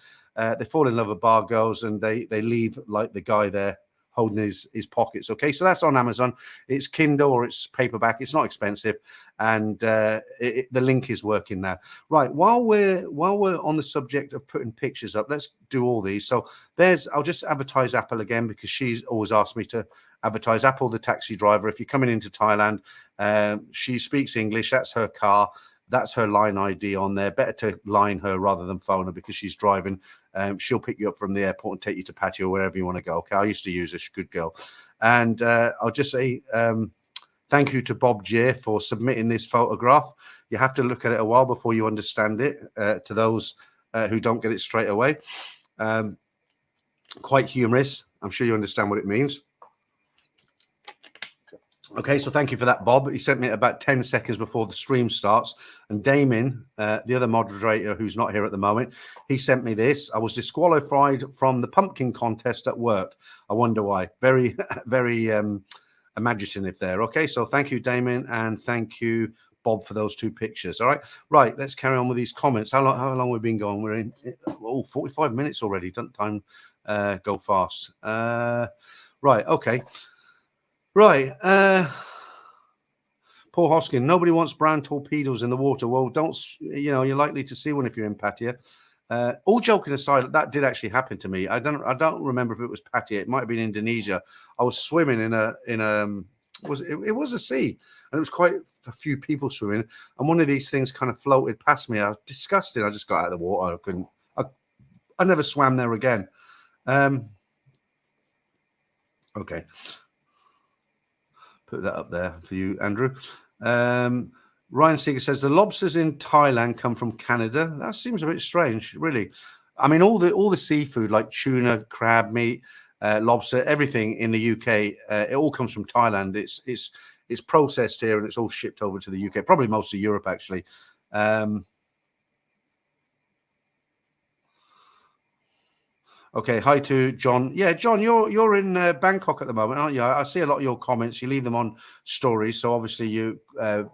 They fall in love with bar girls, and they leave like the guy there holding his pockets. Okay, so that's on Amazon. It's Kindle or it's paperback. It's not expensive, and the link is working now. Right, while we're on the subject of putting pictures up, let's do all these. So I'll just advertise Apple again because she's always asked me to advertise Apple, the taxi driver. If you're coming into Thailand, she speaks English. That's her car. That's her line ID on there. Better to line her rather than phone her because she's driving. She'll pick you up from the airport and take you to patio, wherever you want to go. Okay, I used to use her. She's a good girl. And I'll just say thank you to Bob J for submitting this photograph. You have to look at it a while before you understand it, to those who don't get it straight away. Quite humorous. I'm sure you understand what it means. Okay, so thank you for that, Bob. He sent me it about 10 seconds before the stream starts. And Damien, the other moderator who's not here at the moment, he sent me this. I was disqualified from the pumpkin contest at work. I wonder why. Very, very imaginative there. Okay, so thank you, Damien, and thank you, Bob, for those two pictures. All right, right. Let's carry on with these comments. How long we've been going? We're in 45 minutes already. Doesn't time go fast? Right. Okay. Right. Paul Hoskin, nobody wants brown torpedoes in the water. Well, you're likely to see one if you're in Pattaya. All joking aside, that did actually happen to me. I don't remember if it was Pattaya. It might have been Indonesia. I was swimming in a it was a sea, and it was quite a few people swimming, and one of these things kind of floated past me. I was disgusted. I just got out of the water. I never swam there again. Okay. Put that up there for you, Andrew. Ryan Seeger says the lobsters in Thailand come from Canada. That seems a bit strange, really. I mean, all the seafood like tuna, crab meat, lobster, everything in the UK, it all comes from Thailand. It's processed here and it's all shipped over to the UK. Probably most of Europe, actually. Okay, hi to John. Yeah, John, you're in Bangkok at the moment, aren't you? I see a lot of your comments. You leave them on stories, so obviously you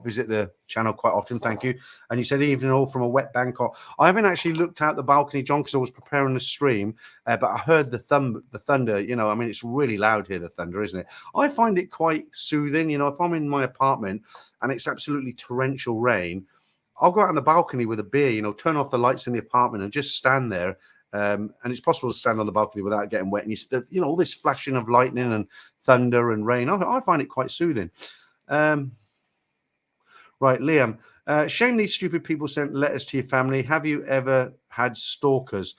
visit the channel quite often. Thank you. And you said evening all from a wet Bangkok. I haven't actually looked out the balcony, John, because I was preparing the stream, but I heard the thunder. You know, I mean, it's really loud here, the thunder, isn't it? I find it quite soothing. You know, if I'm in my apartment and it's absolutely torrential rain, I'll go out on the balcony with a beer. You know, turn off the lights in the apartment and just stand there. And it's possible to stand on the balcony without getting wet. And all this flashing of lightning and thunder and rain. I find it quite soothing. Right, Liam. Shame these stupid people sent letters to your family. Have you ever had stalkers?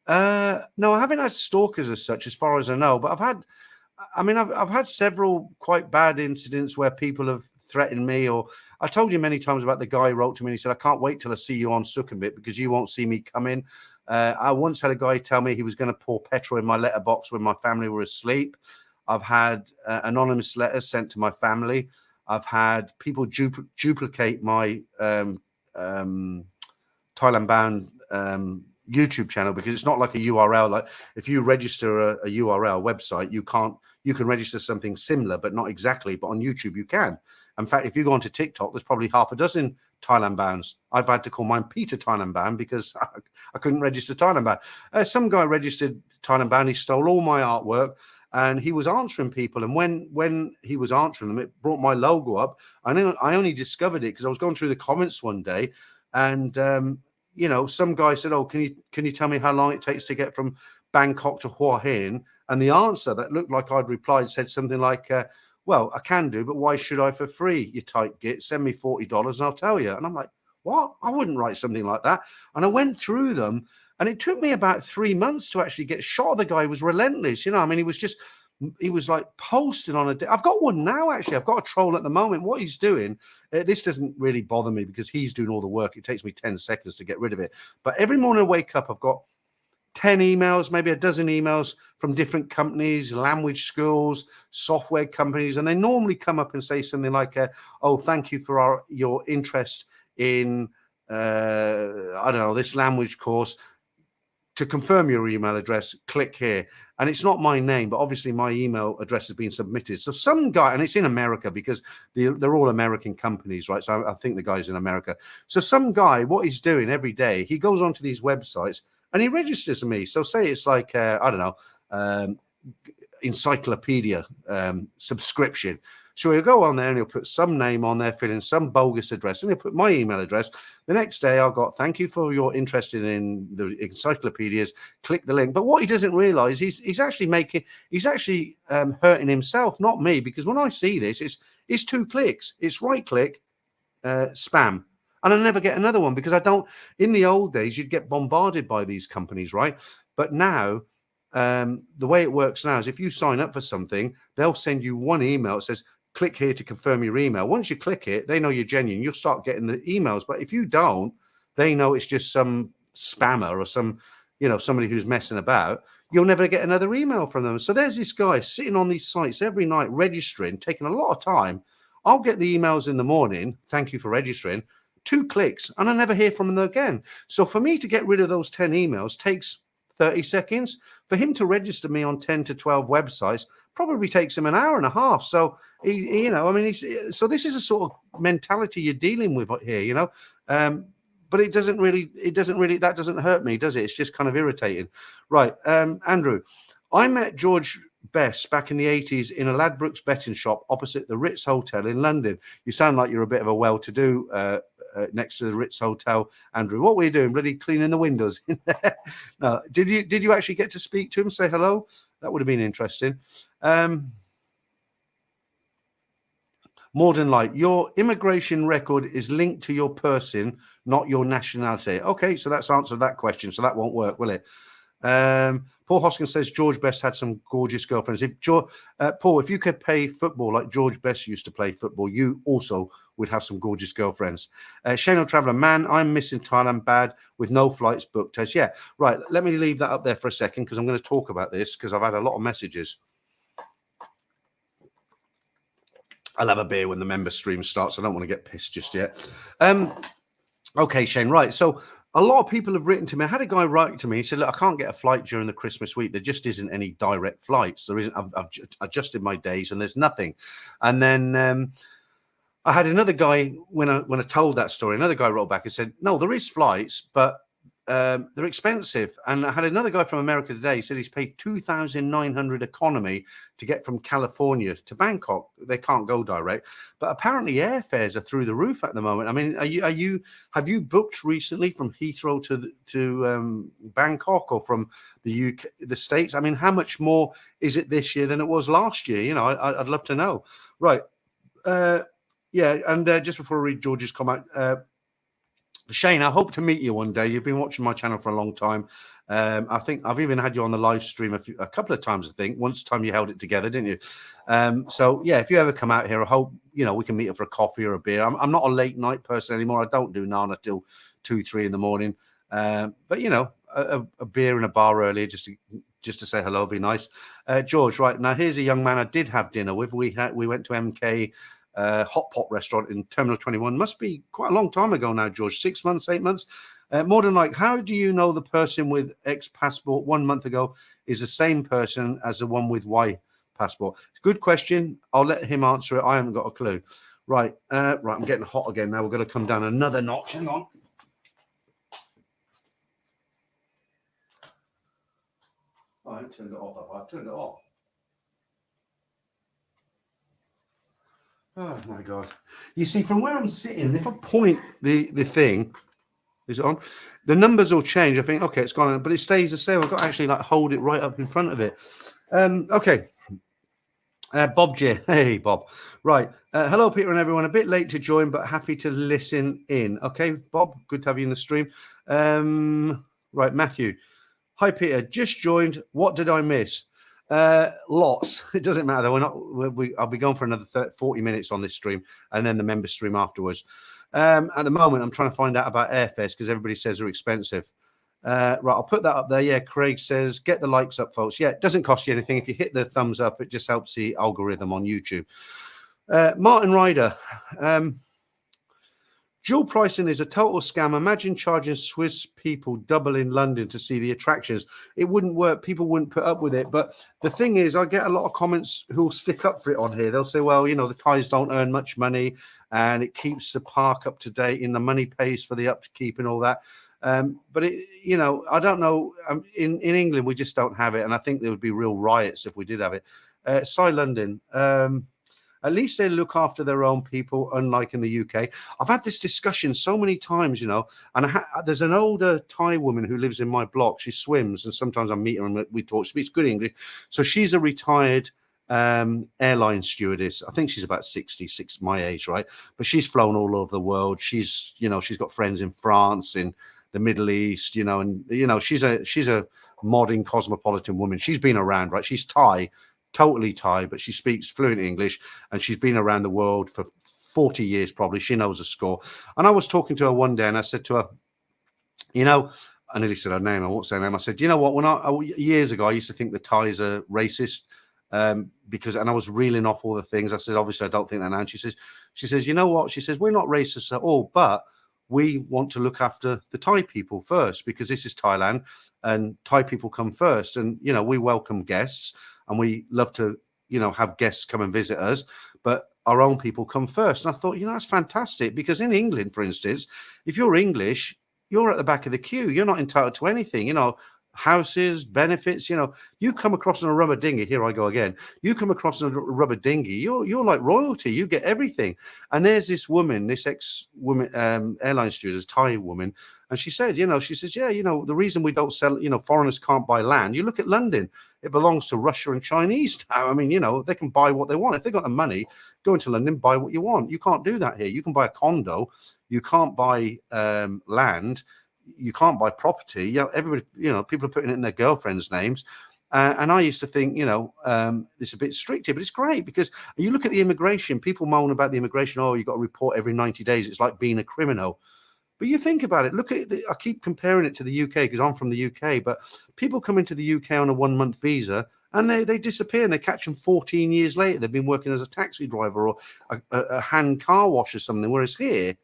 No, I haven't had stalkers as such, as far as I know. But I've had several quite bad incidents where people have threatened me. Or I told you many times about the guy who wrote to me and he said, I can't wait till I see you on Sukhumvit because you won't see me coming. I once had a guy tell me he was going to pour petrol in my letterbox when my family were asleep. I've had anonymous letters sent to my family. I've had people duplicate my Thailand bound YouTube channel because it's not like a URL. Like if you register a URL website, you can register something similar, but not exactly. But on YouTube, you can. In fact, if you go onto TikTok, there's probably half a dozen Thailand bounds. I've had to call mine Peter Thailand bound because I couldn't register Thailand bound. Some guy registered Thailand bound. He stole all my artwork and he was answering people. And when he was answering them, it brought my logo up. I only discovered it because I was going through the comments one day and, some guy said, oh, can you tell me how long it takes to get from Bangkok to Hua Hin? And the answer that looked like I'd replied said something like, well, I can do, but why should I for free? You tight git, send me $40 and I'll tell you. And I'm like, what? I wouldn't write something like that. And I went through them and it took me about 3 months to actually get shot. The guy was relentless. You know, I mean, he was like posting on I've got one now, actually. I've got a troll at the moment. What he's doing, this doesn't really bother me because he's doing all the work. It takes me 10 seconds to get rid of it. But every morning I wake up, I've got 10 emails, maybe a dozen emails from different companies, language schools, software companies, and they normally come up and say something like, oh, thank you for your interest in, this language course. To confirm your email address, click here. And it's not my name, but obviously my email address has been submitted. So some guy, and it's in America because they're all American companies, right? So I think the guy's in America. So some guy, what he's doing every day, he goes onto these websites and he registers me. So say it's like, encyclopedia subscription. So he'll go on there and he'll put some name on there, fill in some bogus address, and he'll put my email address. The next day I've got, thank you for your interest in the encyclopedias. Click the link. But what he doesn't realize, he's actually hurting himself, not me, because when I see this, it's 2 clicks. It's right click, spam. And I never get another one because I don't. In the old days, you'd get bombarded by these companies, right? But now, the way it works now is if you sign up for something, they'll send you one email that says, click here to confirm your email. Once you click it, they know you're genuine. You'll start getting the emails. But if you don't, they know it's just some spammer or somebody who's messing about. You'll never get another email from them. So there's this guy sitting on these sites every night registering, taking a lot of time. I'll get the emails in the morning. Thank you for registering. 2 clicks, and I never hear from them again. So for me to get rid of those 10 emails takes 30 seconds. For him to register me on 10 to 12 websites probably takes him an hour and a half. So so this is a sort of mentality you're dealing with here, but it doesn't really, that doesn't hurt me, does it? It's just kind of irritating. Right. Andrew, I met George Best back in the 80s in a Ladbrokes betting shop opposite the Ritz Hotel in London. You sound like you're a bit of a well-to-do next to the Ritz Hotel, Andrew. What were you doing? Bloody cleaning the windows in there? No, did you actually get to speak to him, say hello? That would have been interesting. More than like, your immigration record is linked to your person, not your nationality. Okay, so that's answered that question. So that won't work, will it? Paul Hoskins says George Best had some gorgeous girlfriends. Paul, if you could play football like George Best used to play football, you also would have some gorgeous girlfriends. Shane Traveller, man, I'm missing Thailand bad with no flights booked. Yeah, right. Let me leave that up there for a second because I'm going to talk about this because I've had a lot of messages. I'll have a beer when the member stream starts. I don't want to get pissed just yet. Okay, Shane. Right. So a lot of people have written to me. I had a guy write to me. He said, look, I can't get a flight during the Christmas week. There just isn't any direct flights. There isn't. I've adjusted my days and there's nothing. And then I had another guy, when I told that story, another guy wrote back and said, no, there is flights, but they're expensive. And I had another guy from America today. He said he's paid $2,900 economy to get from California to Bangkok. They can't go direct, but apparently airfares are through the roof at the moment. I mean, have you booked recently from Heathrow to Bangkok or from the UK, the States? I mean, how much more is it this year than it was last year? I'd love to know. Right. Yeah. And just before I read George's comment, Shane, I hope to meet you one day. You've been watching my channel for a long time. I think I've even had you on the live stream a couple of times, I think. Once time you held it together, didn't you? So, yeah, if you ever come out here, I hope, we can meet up for a coffee or a beer. I'm not a late night person anymore. I don't do Nana till 2, 3 in the morning. But, a beer in a bar earlier just to say hello would be nice. George, right, now here's a young man I did have dinner with. We went to MK hot pot restaurant in Terminal 21. Must be quite a long time ago now, George. 6 months, 8 months. More than like, how do you know the person with X passport 1 month ago is the same person as the one with Y passport? Good question. I'll let him answer it. I haven't got a clue. Right. Right. I'm getting hot again now. We're going to come down another notch. Hang on. I haven't turned it off. I've turned it off. Oh my God. You see, from where I'm sitting, if I point the thing, is it on? The numbers will change. I think, okay, it's gone, but it stays the same. I've got to actually hold it right up in front of it. Okay. Bob J. Hey, Bob. Right. Hello, Peter and everyone. A bit late to join, but happy to listen in. Okay, Bob, good to have you in the stream. Right, Matthew. Hi, Peter. Just joined. What did I miss? Lots. It doesn't matter. I'll be going for another 40 minutes on this stream and then the member stream afterwards. At the moment, I'm trying to find out about airfares because everybody says they're expensive. Right, I'll put that up there. Yeah, Craig says, get the likes up, folks. Yeah, it doesn't cost you anything. If you hit the thumbs up, it just helps the algorithm on YouTube. Martin Ryder. Dual pricing is a total scam. Imagine charging Swiss people double in London to see the attractions. It wouldn't work. People wouldn't put up with it. But the thing is, I get a lot of comments who'll stick up for it on here. They'll say, well, you know, the Thais don't earn much money and it keeps the park up to date and the money pays for the upkeep and all that. But it, you know, I don't know. In England, we just don't have it. And I think there would be real riots if we did have it. London. At least they look after their own people, unlike in the UK. I've had this discussion so many times, you know, and there's an older Thai woman who lives in my block. She swims, and sometimes I meet her and we talk. She speaks good English. So she's a retired airline stewardess. I think she's about 66, my age, right? But she's flown all over the world. She's, you know, she's got friends in France, in the Middle East, you know, and, you know, she's a modern cosmopolitan woman. She's been around, right? She's Thai. Totally Thai, but she speaks fluent English and she's been around the world for 40 years probably. She knows a score. And I was talking to her one day and I said to her, you know, I nearly said her name, I won't say her name. I said, you know what, years ago I used to think the Thais are racist, because, and I was reeling off all the things. I said, obviously I don't think that now. And she says, you know what? She says, we're not racist at all, but we want to look after the Thai people first, because this is Thailand and Thai people come first. And, you know, we welcome guests and we love to, you know, have guests come and visit us, but our own people come first. And I thought, you know, that's fantastic, because in England, for instance, if you're English, you're at the back of the queue. You're not entitled to anything, you know, houses, benefits, you know. You come across in a rubber dinghy, here I go again. You come across in a rubber dinghy, you're like royalty. You get everything. And there's this woman, this ex-woman, airline stewardess, Thai woman, and she said, you know, she says, yeah, you know, the reason we don't sell, you know, foreigners can't buy land. You look at London, it belongs to Russia and Chinese now. I mean, you know, they can buy what they want. If they got the money, go into London, buy what you want. You can't do that here. You can buy a condo. You can't buy land. You can't buy property. You know, everybody, you know, people are putting it in their girlfriends' names. And I used to think, you know, it's a bit strict here, but it's great, because you look at the immigration, people moan about the immigration. Oh, you've got to report every 90 days. It's like being a criminal. But you think about it, look at I keep comparing it to the UK because I'm from the UK, but people come into the UK on a 1-month visa and they disappear and they catch them 14 years later. They've been working as a taxi driver or a hand car wash or something. Whereas here,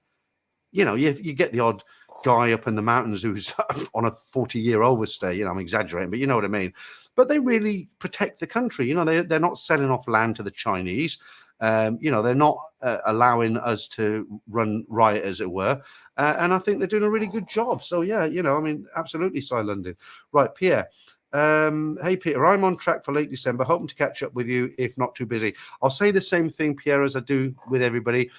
you know, you get the odd guy up in the mountains who's on a 40-year overstay. You know, I'm exaggerating, but you know what I mean. But they really protect the country. You know, they're not selling off land to the Chinese. You know, they're not allowing us to run riot, as it were. And I think they're doing a really good job. So, yeah, you know, I mean, absolutely, London. Right, Pierre. Hey, Peter, I'm on track for late December, hoping to catch up with you if not too busy. I'll say the same thing, Pierre, as I do with everybody.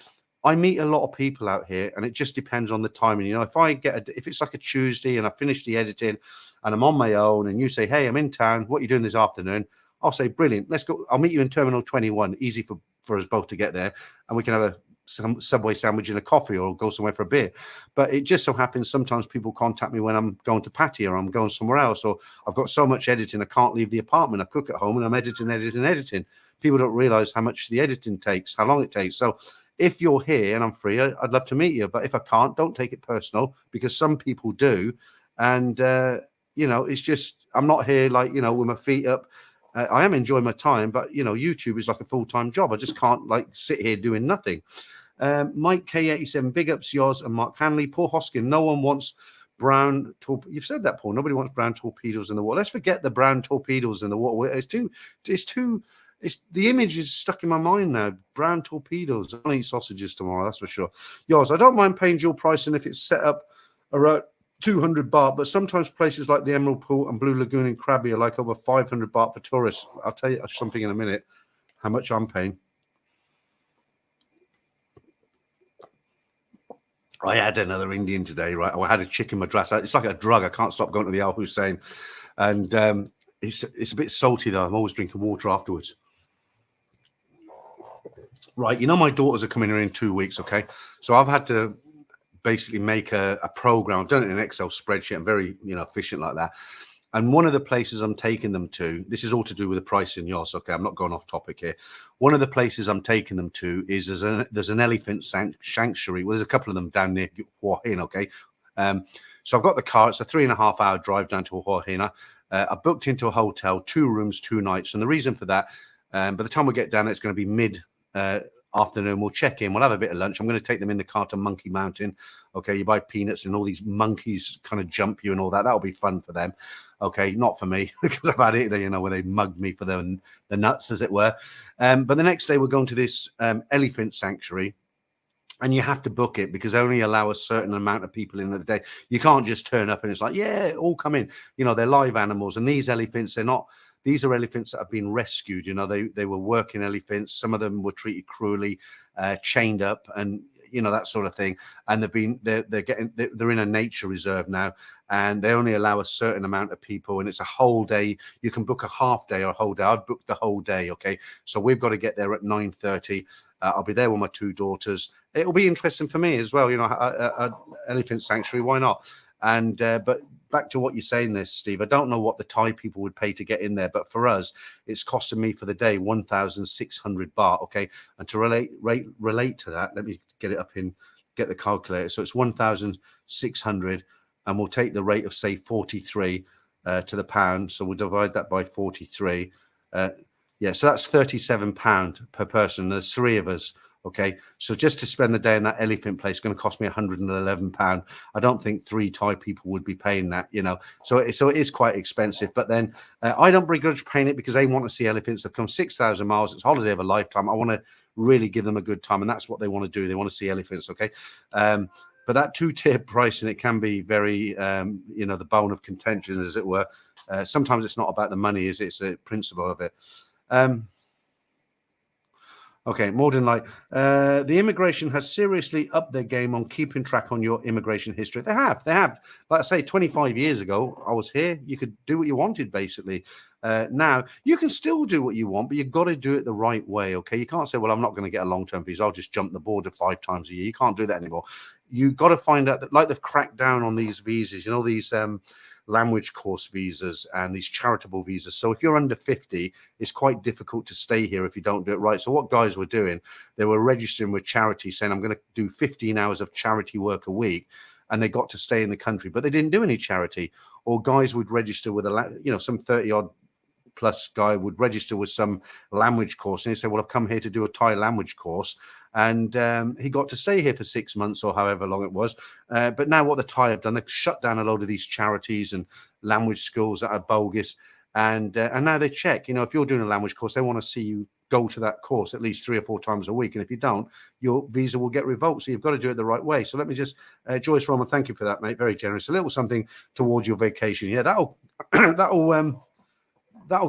I meet a lot of people out here, and it just depends on the timing. You know, if it's like a Tuesday and I finish the editing and I'm on my own and you say, hey, I'm in town, what are you doing this afternoon? I'll say, brilliant, let's go. I'll meet you in Terminal 21. Easy for us both to get there, and we can have some Subway sandwich and a coffee or go somewhere for a beer. But it just so happens sometimes people contact me when I'm going to Patty or I'm going somewhere else, or I've got so much editing I can't leave the apartment. I cook at home and I'm editing. People don't realize how much the editing takes, how long it takes. So if you're here and I'm free, I'd love to meet you. But if I can't, don't take it personal, because some people do. And, you know, it's just, I'm not here like, you know, with my feet up. I am enjoying my time, but, you know, YouTube is like a full-time job. I just can't like sit here doing nothing. Mike K87, big ups yours and Mark Hanley. Paul Hoskin, no one wants brown torpedoes. You've said that, Paul. Nobody wants brown torpedoes in the water. Let's forget the brown torpedoes in the water. It's the image is stuck in my mind now. Brown torpedoes. I'll eat sausages tomorrow, that's for sure. Yours, I don't mind paying dual pricing if it's set up around 200 baht, but sometimes places like the Emerald Pool and Blue Lagoon in Krabi are like over 500 baht for tourists. I'll tell you something in a minute, how much I'm paying. I had another Indian today, right? I had a chicken madrasa. It's like a drug. I can't stop going to the Al Hussein. And it's a bit salty, though. I'm always drinking water afterwards. Right, you know, my daughters are coming here in 2 weeks, okay? So I've had to basically make a program. I've done it in an Excel spreadsheet. I'm very, you know, efficient like that. And one of the places I'm taking them to, this is all to do with the price in yours, okay? I'm not going off topic here. One of the places I'm taking them to is there's an elephant sanctuary. Well, there's a couple of them down near Hua Hin, okay? So I've got the car. It's a 3.5 hour drive down to Hua Hin. I booked into a hotel, 2 rooms, 2 nights. And the reason for that, by the time we get down, it's going to be afternoon. We'll check in. We'll have a bit of lunch. I'm going to take them in the car to Monkey Mountain. Okay, you buy peanuts and all these monkeys kind of jump you and all that. That'll be fun for them. Okay, not for me because I've had it, you know, where they mugged me for the nuts, as it were. But the next day we're going to this elephant sanctuary. And you have to book it because they only allow a certain amount of people in the day. You can't just turn up and it's like, yeah, all come in. You know, they're live animals. And these elephants, these are elephants that have been rescued. You know, they were working elephants. Some of them were treated cruelly, chained up and, you know, that sort of thing. And they're in a nature reserve now, and they only allow a certain amount of people, and it's a whole day. You can book a half day or a whole day. I've booked the whole day. Okay. So we've got to get there at 9:30. I'll be there with my two daughters. It'll be interesting for me as well. You know, a elephant sanctuary. Why not? And, but back to what you're saying there, Steve, I don't know what the Thai people would pay to get in there, but for us, it's costing me for the day 1,600 baht. Okay. And to relate to that, let me get it up get the calculator. So it's 1,600, and we'll take the rate of, say, 43 to the pound. So we'll divide that by 43. Yeah, so that's £37 per person. There's three of us. Okay, so just to spend the day in that elephant place is going to cost me £111. I don't think three Thai people would be paying that, you know. So it is quite expensive. But then I don't begrudge paying it because they want to see elephants. They've come 6,000 miles. It's a holiday of a lifetime. I want to really give them a good time, and that's what they want to do. They want to see elephants. Okay. But that two-tier pricing, it can be very, you know, the bone of contention, as it were. Sometimes it's not about the money, it's a principle of it. Okay, more than like the immigration has seriously upped their game on keeping track on your immigration history. They have. Like I say, 25 years ago, I was here. You could do what you wanted, basically. Now you can still do what you want, but you've got to do it the right way. Okay, you can't say, "Well, I'm not going to get a long-term visa. I'll just jump the border 5 times a year." You can't do that anymore. You've got to find out that, like they've cracked down on these visas. You know, these language course visas and these charitable visas. So if you're under 50, it's quite difficult to stay here if you don't do it right. So what guys were doing, they were registering with charity saying, I'm going to do 15 hours of charity work a week. And they got to stay in the country, but they didn't do any charity. Or guys would register with some 30 odd plus guy would register with some language course, and he said, well, I've come here to do a Thai language course, and he got to stay here for 6 months or however long it was. But now what the Thai have done, they've shut down a load of these charities and language schools that are bogus, and now they check, you know, if you're doing a language course, they want to see you go to that course at least 3 or 4 times a week, and if you don't, your visa will get revoked. So you've got to do it the right way. So let me just Joyce Roman, thank you for that, mate. Very generous. A little something towards your vacation. Yeah, that'll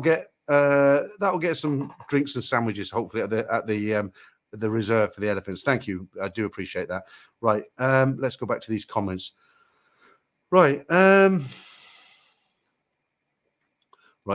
get some drinks and sandwiches hopefully at the reserve for the elephants. Thank you, I do appreciate that. Right, let's go back to these comments. Right, right,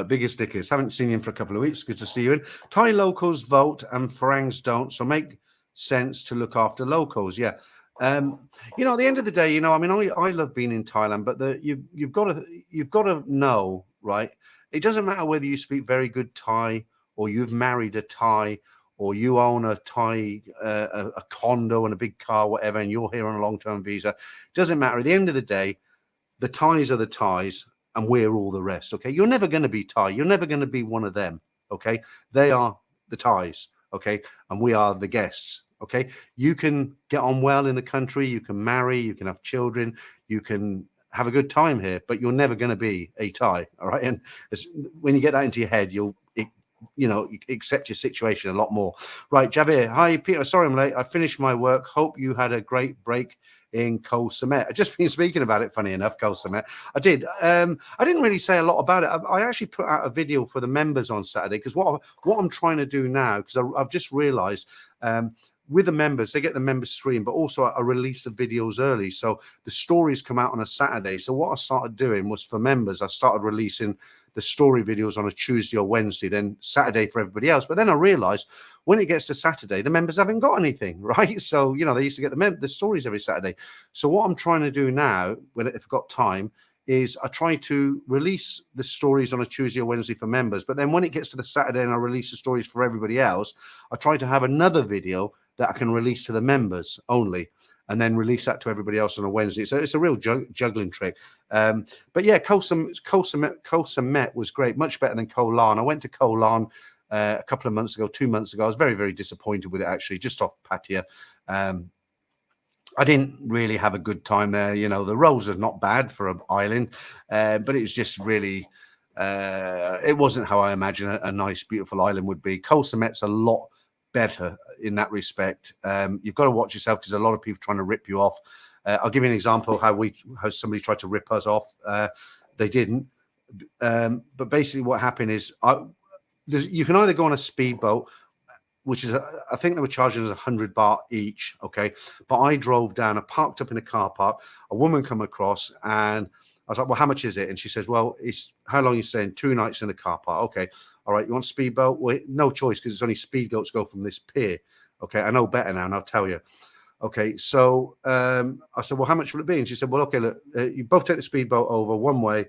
biggest stickers. Haven't seen you in for a couple of weeks. Good to see you in. Thai locals vote and Farangs don't, so make sense to look after locals. Yeah. You know, at the end of the day, you know, I mean, I love being in Thailand, but you've got to know, right? It doesn't matter whether you speak very good Thai or you've married a Thai or you own a Thai a condo and a big car, whatever, and you're here on a long-term visa. It doesn't matter. At the end of the day, the Thais are the Thais, and we're all the rest. Okay, you're never going to be Thai. You're never going to be one of them. Okay, they are the Thais. Okay, and we are the guests. Okay, you can get on well in the country. You can marry. You can have children. You can have a good time here, but you're never going to be a Thai. All right, and when you get that into your head, you accept your situation a lot more. Right, Jabir. Hi, Peter. Sorry I'm late. I finished my work. Hope you had a great break in Koh Samet. I've just been speaking about it, funny enough, Koh Samet. I did. I didn't really say a lot about it. I actually put out a video for the members on Saturday because what I'm trying to do now, because I've just realized with the members, they get the members stream, but also I release the videos early. So the stories come out on a Saturday. So what I started doing was for members, I started releasing the story videos on a Tuesday or Wednesday, then Saturday for everybody else. But then I realized when it gets to Saturday, the members haven't got anything, right? So, you know, they used to get the stories every Saturday. So what I'm trying to do now, if I've got time, is I try to release the stories on a Tuesday or Wednesday for members. But then when it gets to the Saturday and I release the stories for everybody else, I try to have another video that I can release to the members only, and then release that to everybody else on a Wednesday. So it's a real juggling trick. But yeah, Koh Samet was great, much better than Koh Larn. I went to Koh Larn a couple of months ago, 2 months ago. I was very, very disappointed with it, actually, just off Pattaya. I didn't really have a good time there. You know, the rolls are not bad for an island, but it was just really, it wasn't how I imagine a nice, beautiful island would be. Koh Samet's a lot better in that respect. You've got to watch yourself because a lot of people trying to rip you off. I'll give you an example how somebody tried to rip us off. They didn't. But basically what happened is you can either go on a speedboat, which is, I think they were charging us 100 baht each, okay? But I drove down, I parked up in a car park, a woman come across, and I was like, well, how much is it? And she says, well, it's, how long are you staying? 2 nights in the car park. Okay, all right, you want speedboat? Well, no choice, because it's only speedboats go from this pier. Okay, I know better now, and I'll tell you. Okay, so I said, well, how much will it be? And she said, well, okay, look, you both take the speedboat over one way,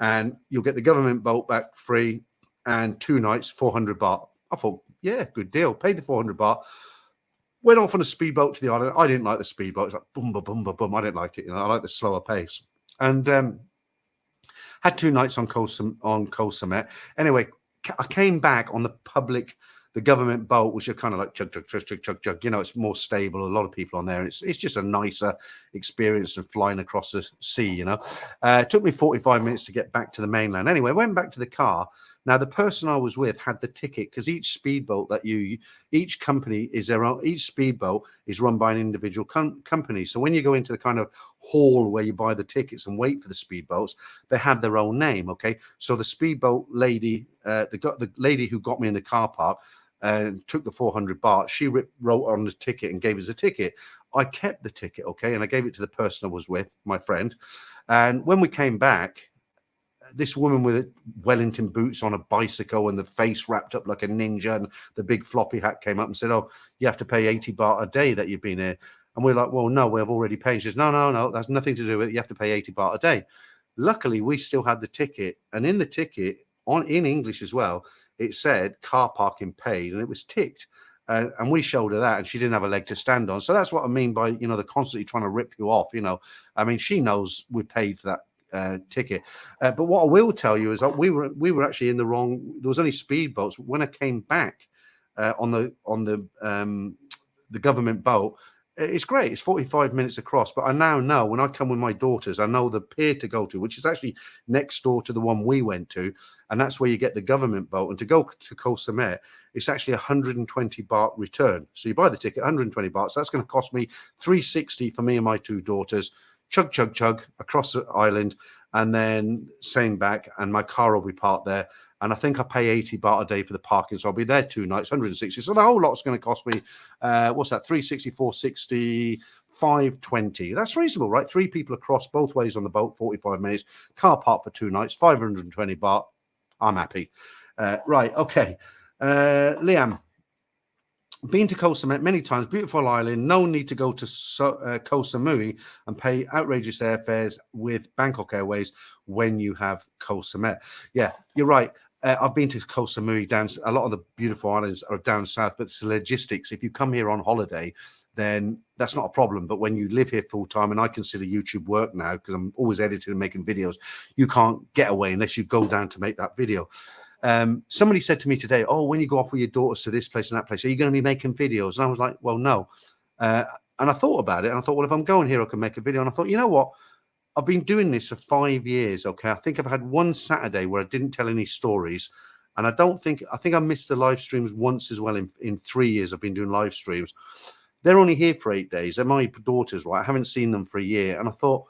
and you'll get the government boat back free, and 2 nights, 400 baht. I thought, yeah, good deal. Paid the 400 baht. Went off on a speedboat to the island. I didn't like the speedboat. It's like boom, boom, boom, boom, boom. I didn't like it. You know, I like the slower pace. And had 2 nights on Koh Samet. Anyway, I came back on the government boat, which are kind of like chug, chug, chug, chug, chug, chug. You know, it's more stable. A lot of people on there. It's just a nicer experience than flying across the sea, you know. It took me 45 minutes to get back to the mainland. Anyway, I went back to the car. Now, the person I was with had the ticket, because each speedboat each company is their own, each speedboat is run by an individual company. So when you go into the kind of hall where you buy the tickets and wait for the speedboats, they have their own name, okay? So the speedboat lady, the lady who got me in the car park, and took the 400 baht, she wrote on the ticket and gave us a ticket. I kept the ticket, okay, and I gave it to the person I was with, my friend. And when we came back, this woman with Wellington boots on a bicycle and the face wrapped up like a ninja and the big floppy hat came up and said, oh, you have to pay 80 baht a day that you've been here. And we're like, well, no, we have already paid. She says, no, that's nothing to do with it. You have to pay 80 baht a day. Luckily, we still had the ticket. And in the ticket, in English as well, it said car parking paid, and it was ticked. And we showed her that, and she didn't have a leg to stand on. So that's what I mean by, you know, they're constantly trying to rip you off, you know. I mean, she knows we paid for that ticket. But what I will tell you is that we were actually in the wrong. There was only speedboats. When I came back on the government boat, it's great. It's 45 minutes across. But I now know when I come with my daughters, I know the pier to go to, which is actually next door to the one we went to. And that's where you get the government boat. And to go to Koh Samet, it's actually 120 baht return. So you buy the ticket, 120 baht. So that's going to cost me 360 for me and my 2 daughters. Chug, chug, chug across the island, and then same back. And my car will be parked there. And I think I pay 80 baht a day for the parking. So I'll be there 2 nights, 160. So the whole lot's going to cost me, what's that? 360, 460, 520. That's reasonable, right? 3 people across both ways on the boat, 45 minutes. Car park for 2 nights, 520 baht. I'm happy. Right. Okay. Liam, been to Koh Samet many times. Beautiful island. No need to go to Koh Samui and pay outrageous airfares with Bangkok Airways when you have Koh Samet. Yeah, you're right. I've been to Koh Samui. A lot of the beautiful islands are down south, but it's the logistics. If you come here on holiday, then that's not a problem. But when you live here full time, and I consider YouTube work now because I'm always editing and making videos, you can't get away unless you go down to make that video. Somebody said to me today, oh, when you go off with your daughters to this place and that place, are you going to be making videos? And I was like, well, no. And I thought about it, and I thought, well, if I'm going here, I can make a video. And I thought, you know what? I've been doing this for 5 years. Okay. I think I've had one Saturday where I didn't tell any stories. And I think I missed the live streams once as well in 3 years I've been doing live streams. They're only here for 8 days. They're my daughters, right? I haven't seen them for a year. And I thought,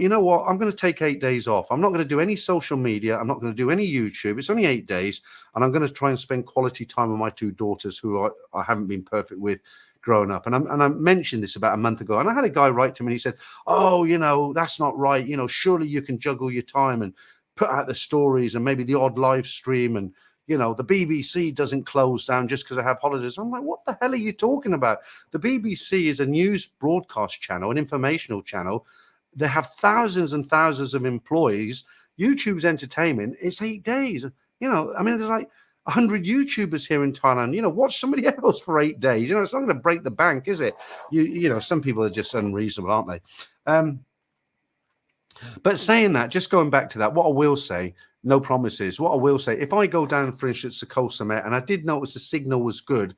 you know what? I'm going to take 8 days off. I'm not going to do any social media. I'm not going to do any YouTube. It's only 8 days. And I'm going to try and spend quality time with my 2 daughters who I haven't been perfect with growing up. And I mentioned this about a month ago. And I had a guy write to me and he said, oh, you know, that's not right. You know, surely you can juggle your time and put out the stories and maybe the odd live stream. And, you know, the BBC doesn't close down just because I have holidays. I'm like, what the hell are you talking about? The BBC is a news broadcast channel, an informational channel. They have thousands and thousands of employees. YouTube's entertainment. It's 8 days. You know, I mean, there's like 100 YouTubers here in Thailand. You know, watch somebody else for 8 days. You know, it's not going to break the bank, is it? You know, some people are just unreasonable, aren't they? But saying that, just going back to that, what I will say, no promises. What I will say, if I go down, for instance, to Koh Samet, and I did notice the signal was good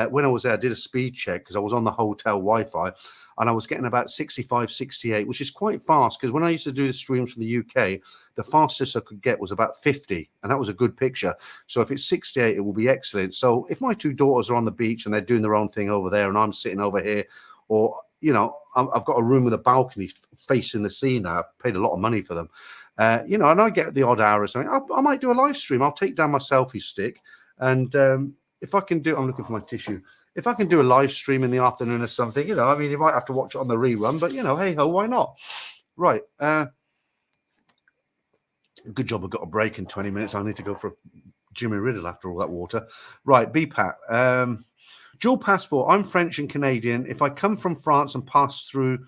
when I was there, I did a speed check because I was on the hotel Wi-Fi, and I was getting about 65, 68, which is quite fast, because when I used to do the streams from the UK, the fastest I could get was about 50, and that was a good picture. So if it's 68, it will be excellent. So if my two daughters are on the beach and they're doing their own thing over there and I'm sitting over here, or, you know, I've got a room with a balcony facing the sea now, I've paid a lot of money for them, you know, and I get the odd hour or something, I might do a live stream. I'll take down my selfie stick, and if I can do, I'm looking for my tissue. If I can do a live stream in the afternoon or something, you know, I mean, you might have to watch it on the rerun, but, you know, hey ho, why not? Right. Good job I've got a break in 20 minutes. I need to go for a Jimmy Riddle after all that water. Right, BPAT. Dual passport. I'm French and Canadian. If I come from France and pass through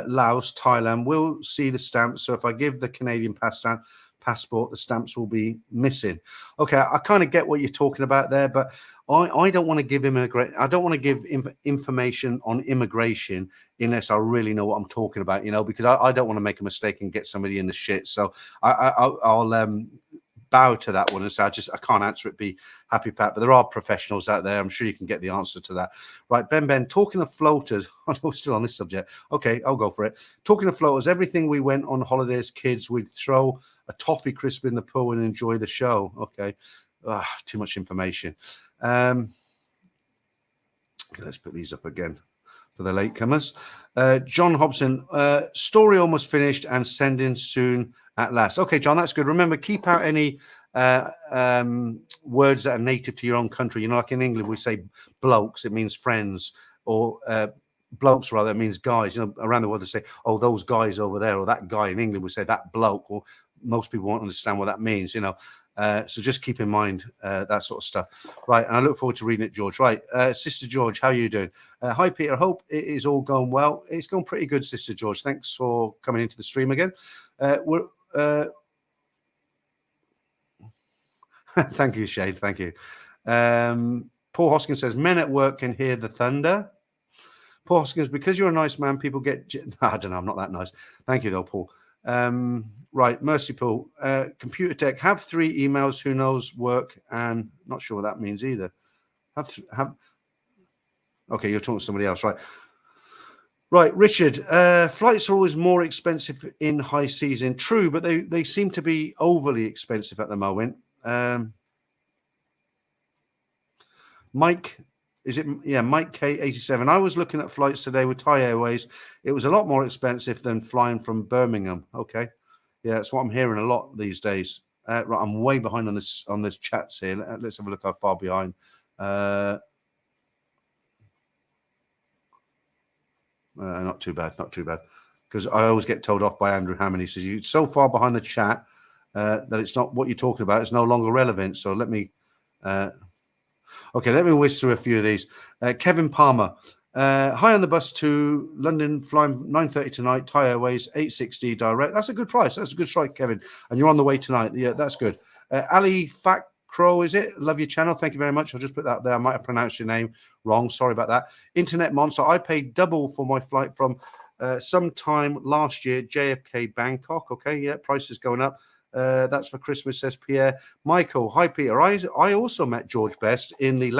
Laos, Thailand, we'll see the stamps. So if I give the Canadian passport, the stamps will be missing. Okay, I kind of get what you're talking about there, but I don't want to give I don't want to give information on immigration unless I really know what I'm talking about, you know, because I don't want to make a mistake and get somebody in the shit. So I'll bow to that one and say I can't answer it. Be happy, Pat. But there are professionals out there. I'm sure you can get the answer to that. Right, Ben. Talking of floaters, I'm still on this subject. Okay, I'll go for it. Talking of floaters, everything we went on holiday as kids, we'd throw a toffee crisp in the pool and enjoy the show. Okay, too much information. Okay, let's put these up again for the latecomers. John Hobson, story almost finished and sending soon at last. Okay, John, that's good. Remember, keep out any words that are native to your own country. You know, like in England, we say blokes, it means friends, or blokes, rather, it means guys. You know, around the world, they say, oh, those guys over there, or that guy. In England, we say that bloke, or most people won't understand what that means, you know. So just keep in mind that sort of stuff. Right, and I look forward to reading it, George. Right, Sister George, how are you doing? Hi, Peter. Hope it is all going well. It's going pretty good, Sister George. Thanks for coming into the stream again. Thank you, Shade. Thank you. Paul Hoskins says, men at work can hear the thunder. Paul Hoskins, because you're a nice man, people get... I don't know, I'm not that nice. Thank you, though, Paul. Right, Mercy Paul. Computer Tech, have 3 emails, who knows, work, and not sure what that means either. Okay, you're talking to somebody else, right? Right, Richard, flights are always more expensive in high season. True, but they seem to be overly expensive at the moment. Mike, is it? Yeah, Mike K87. I was looking at flights today with Thai Airways. It was a lot more expensive than flying from Birmingham. Okay, yeah, that's what I'm hearing a lot these days. Right, I'm way behind on this chats here. Let's have a look how far behind. Not too bad, because I always get told off by Andrew Hammond. He says, you're so far behind the chat that it's not what you're talking about. It's no longer relevant. So let me whiz through a few of these. Kevin Palmer, hi on the bus to London, flying 9:30 tonight, Thai Airways, 860 direct. That's a good price. That's a good strike, Kevin. And you're on the way tonight. Yeah, that's good. Ali Fat Crow, is it? Love your channel. Thank you very much. I'll just put that there. I might have pronounced your name wrong. Sorry about that. Internet Monster, I paid double for my flight from sometime last year, JFK Bangkok. Okay, yeah, price is going up. That's for Christmas, says Pierre. Michael, hi Peter. I also met George Best in the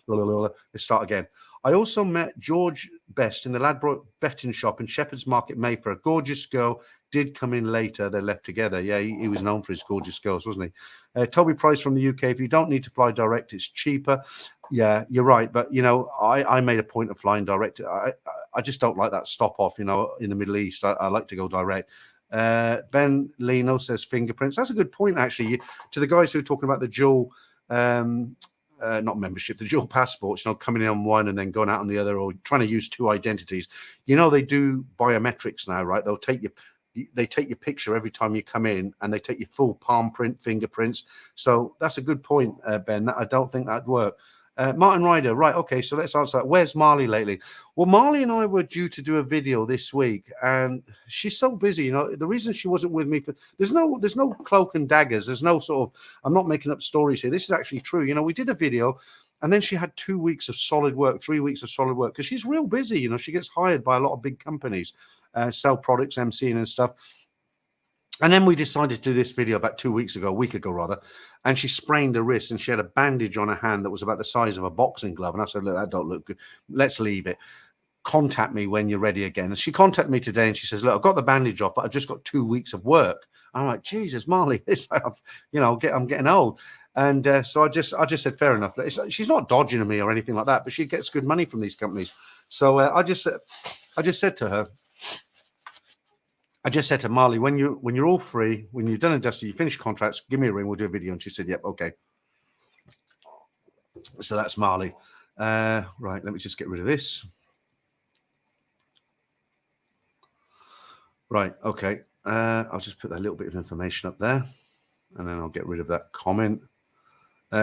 Let's start again. I also met George Best in the Ladbroke betting shop in Shepherd's Market, Mayfair. A gorgeous girl did come in later. They left together. Yeah, he was known for his gorgeous girls, wasn't he? Toby Price from the UK. If you don't need to fly direct, it's cheaper. Yeah, you're right. But, you know, I made a point of flying direct. I just don't like that stop off, you know, in the Middle East. I like to go direct. Ben Lino says fingerprints. That's a good point, actually. To the guys who are talking about the dual... not membership, the dual passports, you know, coming in on one and then going out on the other, or trying to use 2 identities. You know, they do biometrics now, right? They take your picture every time you come in, and they take your full palm print, fingerprints. So that's a good point, Ben. I don't think that'd work. Martin Ryder, right? Okay, so let's answer that. Where's Marley lately? Well, Marley and I were due to do a video this week, and she's so busy. You know, the reason she wasn't with me for there's no cloak and daggers. There's no sort of, I'm not making up stories here. This is actually true. You know, we did a video, and then she had 2 weeks of solid work, 3 weeks of solid work, because she's real busy. You know, she gets hired by a lot of big companies, sell products, MCing and stuff. And then we decided to do this video about 2 weeks ago, a week ago rather, and she sprained her wrist and she had a bandage on her hand that was about the size of a boxing glove. And I said, look, that don't look good. Let's leave it. Contact me when you're ready again. And she contacted me today and she says, look, I've got the bandage off, but I've just got 2 weeks of work. I'm like, Jesus, Marley, it's like I'm getting old. And so I just said, fair enough. She's not dodging me or anything like that, but she gets good money from these companies. So I just said to her, Marley, when you're all free, when you're done and dusted, you finish contracts, give me a ring, we'll do a video. And she said, yep, okay. So that's Marley. Right, let me just get rid of this. Right, okay. I'll just put that little bit of information up there, and then I'll get rid of that comment.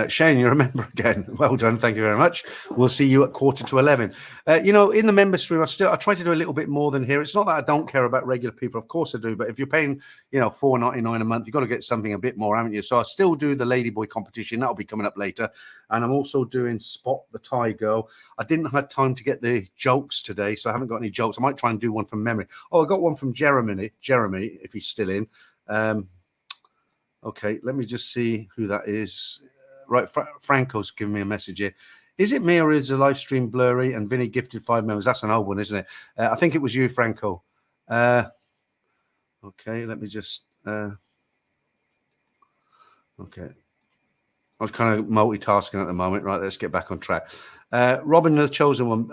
Shane, you're a member again. Well done. Thank you very much. We'll see you at 11:15. In the member stream, I try to do a little bit more than here. It's not that I don't care about regular people. Of course I do. But if you're paying, $4.99 a month, you've got to get something a bit more, haven't you? So I still do the Ladyboy competition. That'll be coming up later. And I'm also doing Spot the Thai Girl. I didn't have time to get the jokes today, so I haven't got any jokes. I might try and do one from memory. Oh, I got one from Jeremy, if he's still in. Okay, let me just see who that is. Right, Franco's giving me a message here. Is it me or is the live stream blurry? And Vinny gifted 5 members. That's an old one, isn't it? I think it was you, Franco. Okay, let me just... okay. I was kind of multitasking at the moment. Right, let's get back on track. Robin, the chosen one.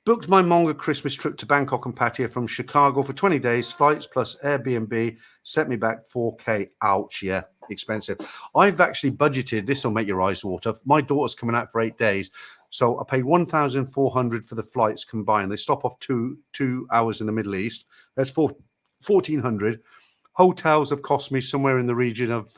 Booked my manga Christmas trip to Bangkok and Pattaya from Chicago for 20 days, flights plus Airbnb, set me back 4K. Ouch, yeah, expensive. I've actually budgeted, this will make your eyes water. My daughter's coming out for 8 days, so I paid 1,400 for the flights combined. They stop off two hours in the Middle East. That's 1,400. Hotels have cost me somewhere in the region of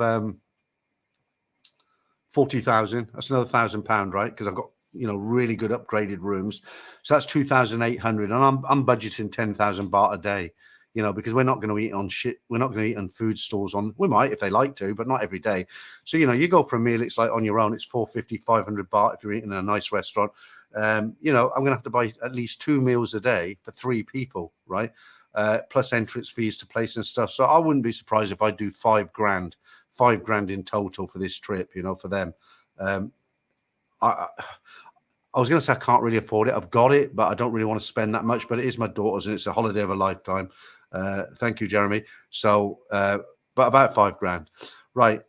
40,000. That's another £1,000, right? Because I've got really good upgraded rooms. So that's 2,800, and I'm budgeting 10,000 baht a day. Because we're not going to eat on shit. We're not going to eat on food stores. We might if they like to, but not every day. So you go for a meal. It's like on your own. It's 450, 500 baht if you're eating in a nice restaurant. I'm going to have to buy at least 2 meals a day for 3 people, right? Plus entrance fees to place and stuff. So I wouldn't be surprised if I do £5,000 in total for this trip. For them. I was going to say I can't really afford it. I've got it, but I don't really want to spend that much. But it is my daughter's, and it's a holiday of a lifetime. Thank you, Jeremy. So, but about £5,000. Right.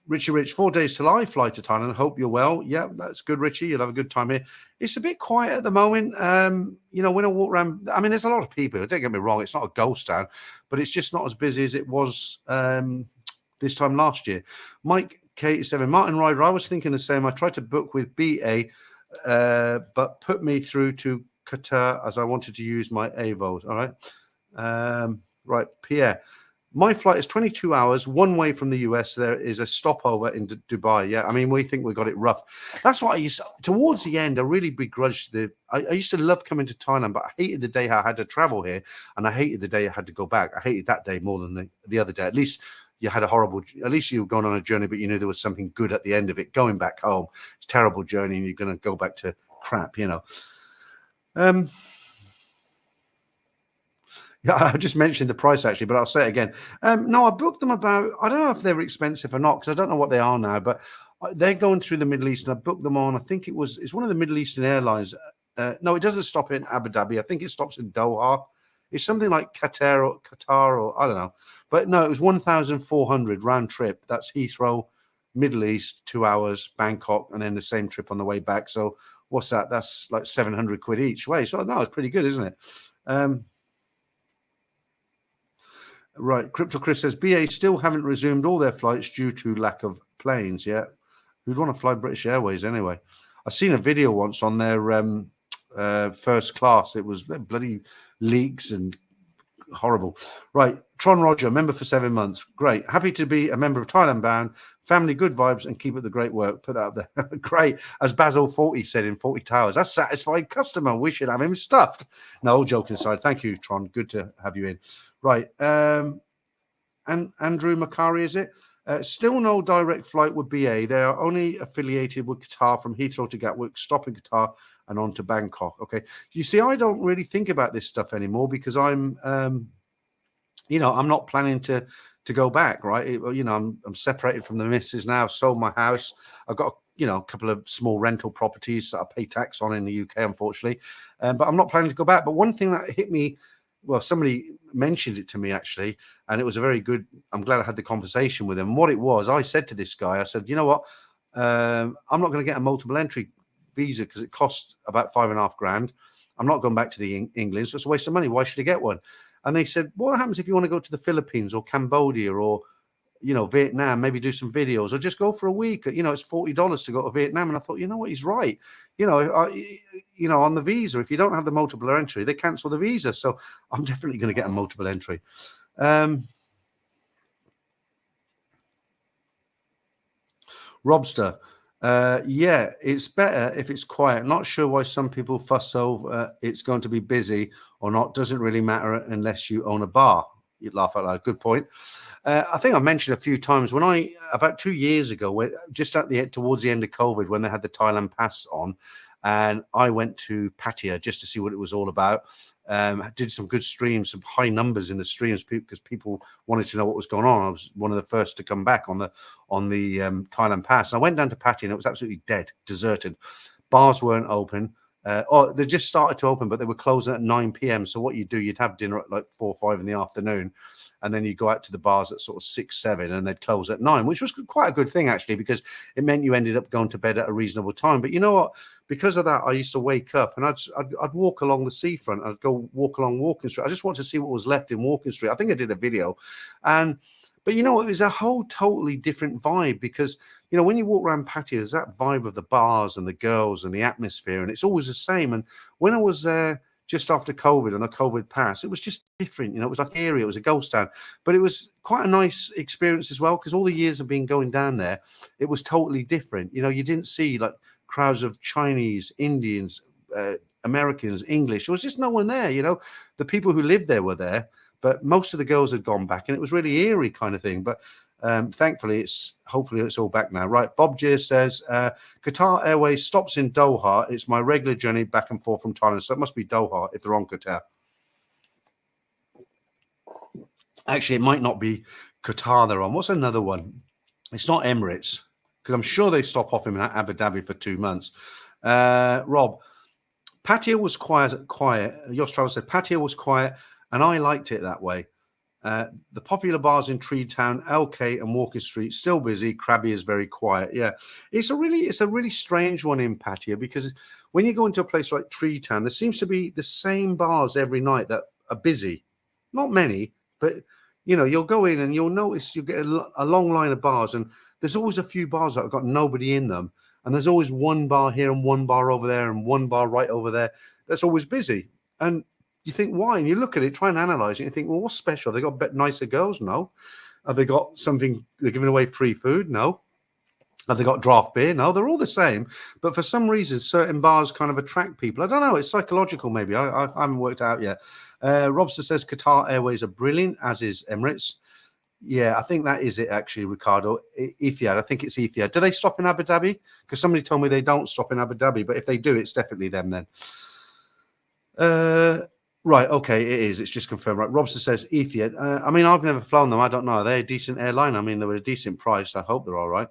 Richie Rich, 4 days till I fly to Thailand. Hope you're well. Yeah, that's good, Richie. You'll have a good time here. It's a bit quiet at the moment. When I walk around, I mean, there's a lot of people. Don't get me wrong. It's not a ghost town, but it's just not as busy as it was this time last year. Mike K7, Martin Ryder, I was thinking the same. I tried to book with BA, but put me through to Qatar as I wanted to use my AVOs. All right. Right, Pierre. My flight is 22 hours one way from the US. There is a stopover in Dubai. Yeah, I mean, we think we got it rough. That's what I used to, towards the end, I really begrudged I used to love coming to Thailand, but I hated the day I had to travel here, and I hated the day I had to go back. I hated that day more than the other day. At least you had at least you were going on a journey, but you knew there was something good at the end of it. Going back home, it's a terrible journey, and you're going to go back to crap, Yeah, I just mentioned the price actually, but I'll say it again. No, I booked them about, I don't know if they were expensive or not, because I don't know what they are now, but they're going through the Middle East, and I booked them on, I think it's one of the Middle Eastern airlines. No, it doesn't stop in Abu Dhabi. I think it stops in Doha. It's something like Qatar or I don't know. But no, it was 1,400 round trip. That's Heathrow, Middle East, 2 hours, Bangkok, and then the same trip on the way back. So what's that? That's like 700 quid each way. So no, it's pretty good, isn't it? Right. Crypto Chris says BA still haven't resumed all their flights due to lack of planes yet. Who'd want to fly British Airways anyway? I've seen a video once on their first class. It was bloody leaks and horrible. Right. Tron Roger, member for 7 months. Great. Happy to be a member of Thailand Bound. Family, good vibes, and keep up the great work. Put that up there. Great. As Basil 40 said in 40 Towers, that's satisfied customer. We should have him stuffed. No, all joking aside. Thank you, Tron. Good to have you in. Right. And Andrew Macari, is it? Still no direct flight with BA. They are only affiliated with Qatar from Heathrow to Gatwick, stopping Qatar and on to Bangkok. Okay. You see, I don't really think about this stuff anymore because I'm I'm not planning to go back, right? I'm separated from the missus now. I've sold my house. I've got a couple of small rental properties that I pay tax on in the UK, unfortunately, but I'm not planning to go back. But one thing that hit me, well, somebody mentioned it to me actually, and it was a very good. I'm glad I had the conversation with him. And what it was, I said to this guy, I said, you know what, I'm not going to get a multiple entry visa because it costs about 5.5 grand. I'm not going back to the England. So it's a waste of money. Why should I get one? And they said, what happens if you want to go to the Philippines or Cambodia or, Vietnam, maybe do some videos or just go for a week? It's $40 to go to Vietnam. And I thought, you know what, he's right. On the visa, if you don't have the multiple entry, they cancel the visa. So I'm definitely going to get a multiple entry. Robster, yeah, it's better if it's quiet. Not sure why some people fuss over it's going to be busy or not. Doesn't really matter unless you own a bar. You'd laugh out loud. Good point. I think I mentioned a few times when about 2 years ago, just towards the end of COVID, when they had the Thailand pass on, and I went to Pattaya just to see what it was all about. Did some good streams, some high numbers in the streams because people wanted to know what was going on. I was one of the first to come back on the Thailand pass. And I went down to Pattaya and it was absolutely dead, deserted. Bars weren't open. They just started to open, but they were closing at 9 p.m. So what you do, you'd have dinner at like 4 or 5 in the afternoon, and then you go out to the bars at sort of 6, 7, and they'd close at 9, which was quite a good thing actually, because it meant you ended up going to bed at a reasonable time. But you know what? Because of that, I used to wake up and I'd walk along the seafront. I'd go walk along Walking Street. I just wanted to see what was left in Walking Street. I think I did a video, but it was a whole totally different vibe because when you walk around Pattaya, there's that vibe of the bars and the girls and the atmosphere, and it's always the same. And when I was there just after COVID and the COVID pass, it was just different. It was like eerie. It was a ghost town, but it was quite a nice experience as well because all the years of being going down there, it was totally different. You didn't see like crowds of Chinese, Indians, Americans, English. There was just no one there. The people who lived there were there, but most of the girls had gone back, and it was really eerie kind of thing. But thankfully, hopefully it's all back now. Right, Bob J says Qatar Airways stops in Doha. It's my regular journey back and forth from Thailand, so it must be Doha if they're on Qatar. Actually, it might not be Qatar they're on. What's another one? It's not Emirates, because I'm sure they stop off in Abu Dhabi for 2 months. Rob, Pattaya was quiet. Yosh Travel said Pattaya was quiet, and I liked it that way. The popular bars in Tree Town, LK and Walking Street, still busy. Krabi is very quiet. Yeah, it's a really strange one in Pattaya, because when you go into a place like Tree Town, there seems to be the same bars every night that are busy. Not many, but you'll go in and you'll notice you get a long line of bars, and there's always a few bars that have got nobody in them, and there's always one bar here and one bar over there and one bar right over there that's always busy. And you think, why? And you look at it, try and analyze it, and you think, well, what's special? Have they got nicer girls? No. Have they got something? They're giving away free food? No. Have they got draft beer? No, they're all the same. But for some reason, certain bars kind of attract people. I don't know. It's psychological, maybe. I haven't worked out yet. Robster says Qatar Airways are brilliant, as is Emirates. Yeah, I think that is it, actually, Ricardo. Etihad, I think it's Etihad. Do they stop in Abu Dhabi? Because somebody told me they don't stop in Abu Dhabi. But if they do, it's definitely them then. Right, okay, it is. It's just confirmed. Right, Robson says Etihad. I mean, I've never flown them. I don't know. Are they a decent airline? I mean, they were a decent price. I hope they're all right.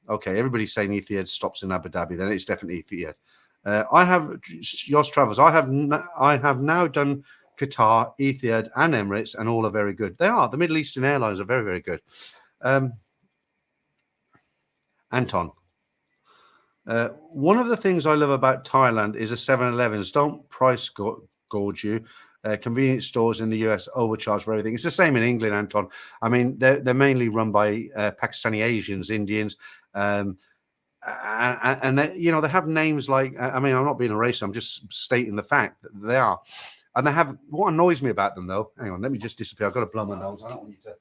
Okay, everybody's saying Etihad stops in Abu Dhabi. Then it's definitely Etihad. I have Yosh Travels. I have now done Qatar, Etihad, and Emirates, and all are very good. They are. The Middle Eastern airlines are very, very good. Anton. One of the things I love about Thailand is the 7-Elevens don't price gorge you. Convenience stores in the US overcharge for everything. It's the same in England, Anton. I mean, they're mainly run by Pakistani Asians, Indians, and they, they have names like. I mean, I'm not being a racist. I'm just stating the fact that they are, and they have. What annoys me about them, though. Hang on, let me just disappear. I've got to blow my nose. I don't want you to.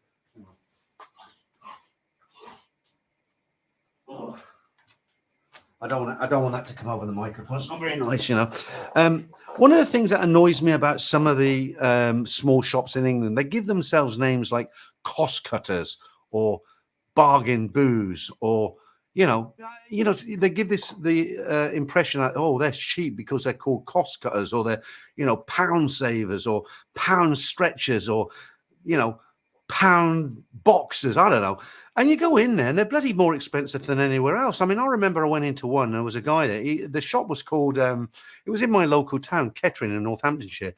Oh. I don't want that to come over the microphone. It's not very nice, One of the things that annoys me about some of the small shops in England, they give themselves names like cost cutters or bargain booze, or they give the impression that they're cheap because they're called cost cutters, or they're pound savers or pound stretchers, or pound boxes. I don't know. And you go in there and they're bloody more expensive than anywhere else. I mean, I remember I went into one and there was a guy there. The shop was called, it was in my local town, Kettering in Northamptonshire.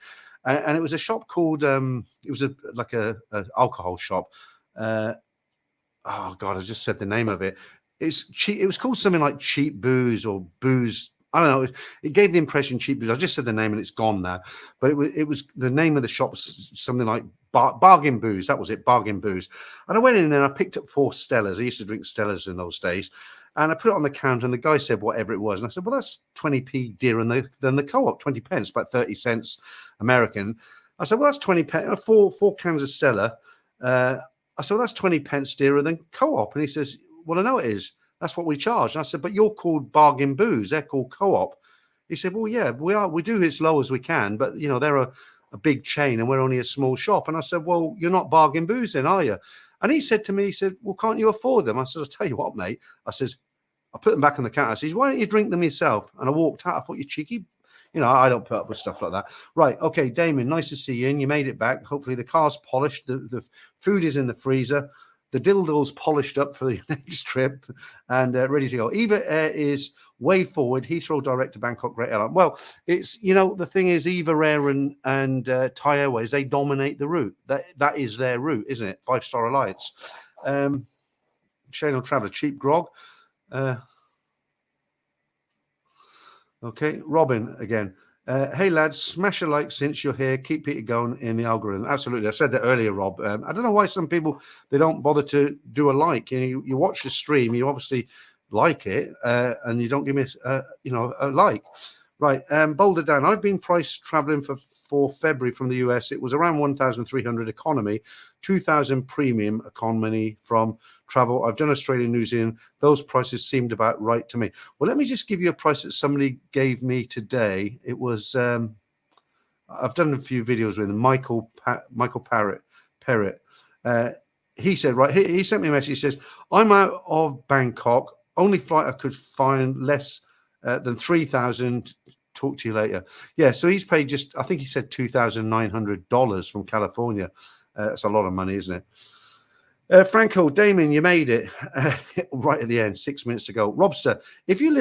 And it was a shop called, it was like a alcohol shop. Oh God, I just said the name of it. It's cheap. It was called something like Cheap Booze or Booze. I don't know. It gave the impression Cheap Booze. I just said the name and it's gone now. But it was the name of the shop was something like Bargain Booze. That was it, Bargain Booze. And I went in and I picked up 4 Stellas. I used to drink Stellas in those days. And I put it on the counter and the guy said whatever it was. And I said, well, that's 20p dearer than the Co-op, 20 pence, about 30 cents American. I said, well, that's 20 pence, four cans of Stella. I said, well, that's 20 pence dearer than Co-op. And he says, well, I know it is. That's what we charge. And I said, but you're called Bargain Booze. They're called Co-op. He said, well, yeah, we are. We do as low as we can. But, they're a big chain and we're only a small shop. And I said, well, you're not Bargain Booze then, are you? And he said to me, he said, well, can't you afford them? I said, I'll tell you what, mate. I says, I put them back on the counter. I says, why don't you drink them yourself? And I walked out. I thought, you cheeky. I don't put up with stuff like that. Right. Okay, Damien, nice to see you. And you made it back. Hopefully the car's polished. The food is in the freezer. The dildo's polished up for the next trip and ready to go. Eva Air is way forward. Heathrow direct to Bangkok, great airline. Well, it's, the thing is Eva Air and Thai Airways, they dominate the route. That is their route, isn't it? 5-star Alliance. Shane Traveller, cheap grog. Okay, Robin again. Hey lads, smash a like since you're here. Keep Peter going in the algorithm. Absolutely, I said that earlier, Rob. I don't know why some people they don't bother to do a like. You watch the stream, you obviously like it, and you don't give me a like. Right, Boulder Dan. I've been price traveling for February from the US. It was around 1,300 economy, 2,000 premium economy from travel. I've done Australia, New Zealand. Those prices seemed about right to me. Well, let me just give you a price that somebody gave me today. It was I've done a few videos with him, Michael Perrett. He said, right, he sent me a message. He says, I'm out of Bangkok. Only flight I could find less than 3,000. Talk to you later. Yeah, so he's paid I think he said $2,900 from California. That's a lot of money, isn't it? Franco, Damien, you made it right at the end, 6 minutes ago. Robster, if you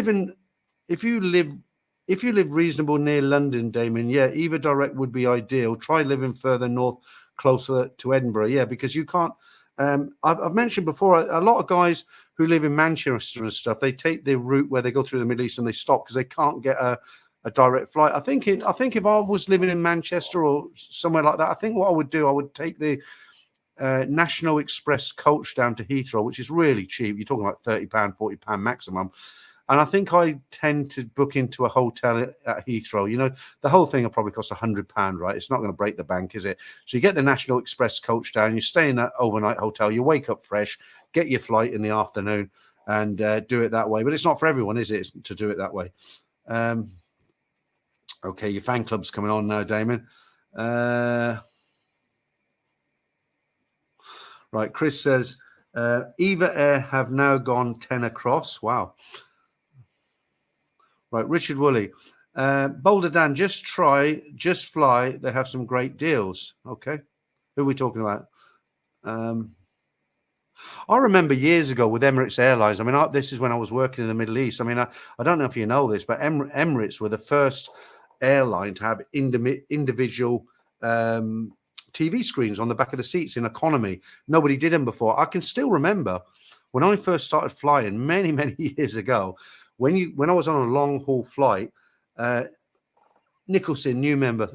live reasonable near London, Damien, yeah, Eva Direct would be ideal. Try living further north, closer to Edinburgh, yeah, because you can't. I've mentioned before, a lot of guys who live in Manchester and stuff, they take the route where they go through the Middle East and they stop because they can't get a direct flight. I think if I was living in Manchester or somewhere like that, I think what I would do, I would take the National Express coach down to Heathrow, which is really cheap. You're talking about £30, £40 maximum. And I think I tend to book into a hotel at Heathrow. The whole thing will probably cost £100, right? It's not going to break the bank, is it? So you get the National Express coach down, you stay in that overnight hotel, you wake up fresh, get your flight in the afternoon and do it that way. But it's not for everyone, is it, to do it that way? Okay, your fan club's coming on now, Damon. Right, Chris says, Eva Air have now gone 10 across. Wow. Right, Richard Woolley. Boulder Dan, just fly. They have some great deals. Okay. Who are we talking about? I remember years ago with Emirates Airlines. I mean, this is when I was working in the Middle East. I mean, I don't know if you know this, but Emirates were the first airline to have individual TV screens on the back of the seats in economy. Nobody did them before. I can still remember when I first started flying many, many years ago, when I was on a long haul flight, Nicholson, new member,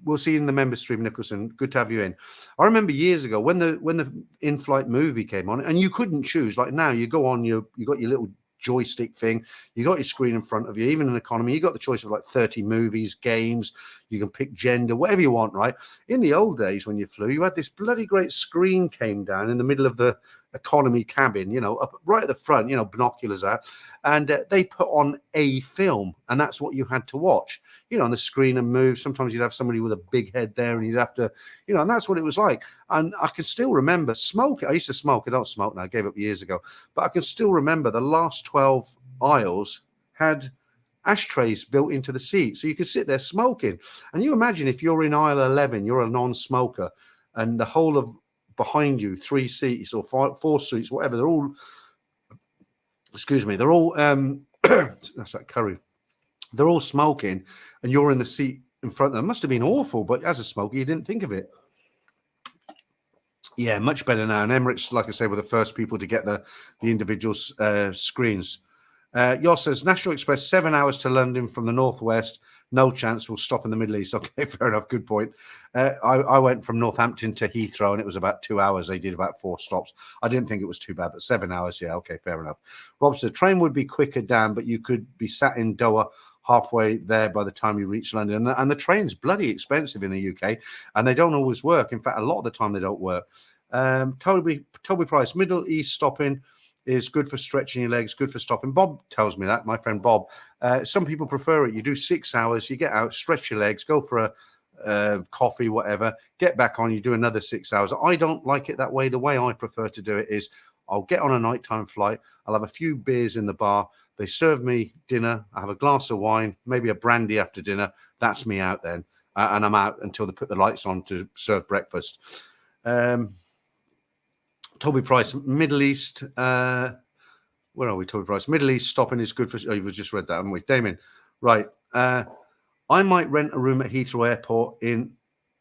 we'll see you in the member stream, Nicholson. Good to have you in. I remember years ago when the in-flight movie came on, and you couldn't choose. Like now, you go on, you got your little joystick thing, you got your screen in front of you. Even in economy, you got the choice of like 30 movies, games. You can pick gender, whatever you want, right? In the old days when you flew, you had this bloody great screen came down in the middle of the economy cabin, up right at the front, binoculars out, and they put on a film, and that's what you had to watch, on the screen and move. Sometimes you'd have somebody with a big head there, and you'd have to, and that's what it was like. And I can still remember smoke. I used to smoke. I don't smoke now. I gave up years ago, but I can still remember the last 12 aisles had ashtrays built into the seat, so you could sit there smoking. And you imagine if you're in aisle 11, you're a non-smoker, and the whole of behind you, 3 seats or 4 seats, whatever, they're all, they're all, that's that curry. They're all smoking, and you're in the seat in front of them. It must have been awful, but as a smoker, you didn't think of it. Yeah, much better now. And Emirates, like I say, were the first people to get the individual screens. Yoss says, National Express, 7 hours to London from the northwest. No chance we'll stop in the Middle East. Okay, fair enough. Good point. I went from Northampton to Heathrow, and it was about 2 hours. They did about 4 stops. I didn't think it was too bad, but 7 hours, yeah, okay, fair enough. Rob said, train would be quicker, Dan, but you could be sat in Doha halfway there by the time you reach London. And the train's bloody expensive in the UK, and they don't always work. In fact, a lot of the time they don't work. Toby Price, Middle East stopping is good for stretching your legs, good for stopping. Bob tells me that, my friend Bob. Some people prefer it. You do 6 hours, you get out, stretch your legs, go for a coffee, whatever, get back on, you do another 6 hours. I don't like it that way. The way I prefer to do it is I'll get on a nighttime flight, I'll have a few beers in the bar, they serve me dinner, I have a glass of wine, maybe a brandy after dinner. That's me out then. And I'm out until they put the lights on to serve breakfast. Toby Price, Middle East. Where are we, Toby Price? Middle East stopping is good for... Oh, you've just read that, haven't we? Damien, right. I might rent a room at Heathrow Airport in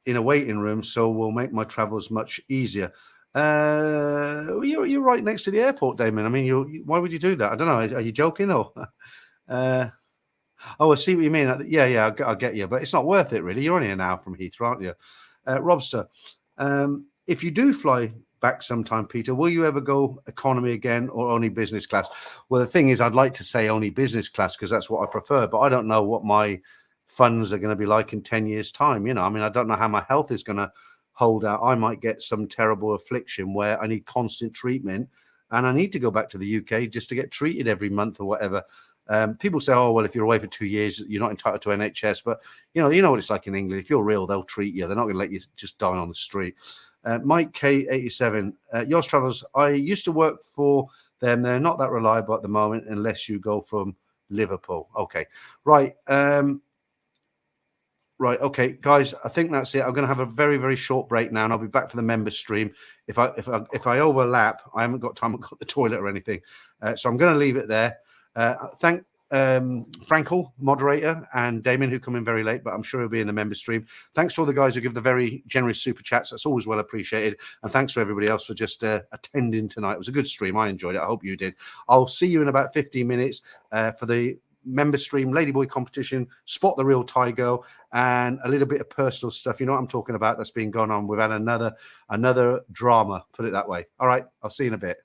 a waiting room, so we'll make my travels much easier. You're right next to the airport, Damien. I mean, why would you do that? I don't know. Are you joking or? Oh, I see what you mean. Yeah, I get you, but it's not worth it really. You're only an hour from Heathrow, aren't you? Robster, if you do fly back sometime, Peter, will you ever go economy again or only business class? Well, the thing is, I'd like to say only business class because that's what I prefer, but I don't know what my funds are going to be like in 10 years' time. You know, I mean, I don't know how my health is going to hold out. I might get some terrible affliction where I need constant treatment and I need to go back to the UK just to get treated every month or whatever. People say, oh, well, if you're away for 2 years, you're not entitled to NHS. But, you know what it's like in England. If you're real, they'll treat you. They're not going to let you just die on the street. Mike K87, Yours Travels, I used to work for them. They're not that reliable at the moment unless you go from Liverpool. Okay, right. Right, okay, guys, I think that's it. I'm going to have a very, very short break now, and I'll be back for the member stream. If I overlap, I haven't got time to go to the toilet or anything. So I'm going to leave it there. Thank Frankel, moderator, and Damien, who come in very late, but I'm sure he'll be in the member stream. Thanks to all the guys who give the very generous super chats. That's always well appreciated. And thanks to everybody else for just attending tonight. It was a good stream. I enjoyed it. I hope you did. I'll see you in about 15 minutes for the member stream, Ladyboy competition, Spot the Real Thai Girl, and a little bit of personal stuff. You know what I'm talking about? That's been going on. We've had another drama, put it that way. All right, I'll see you in a bit.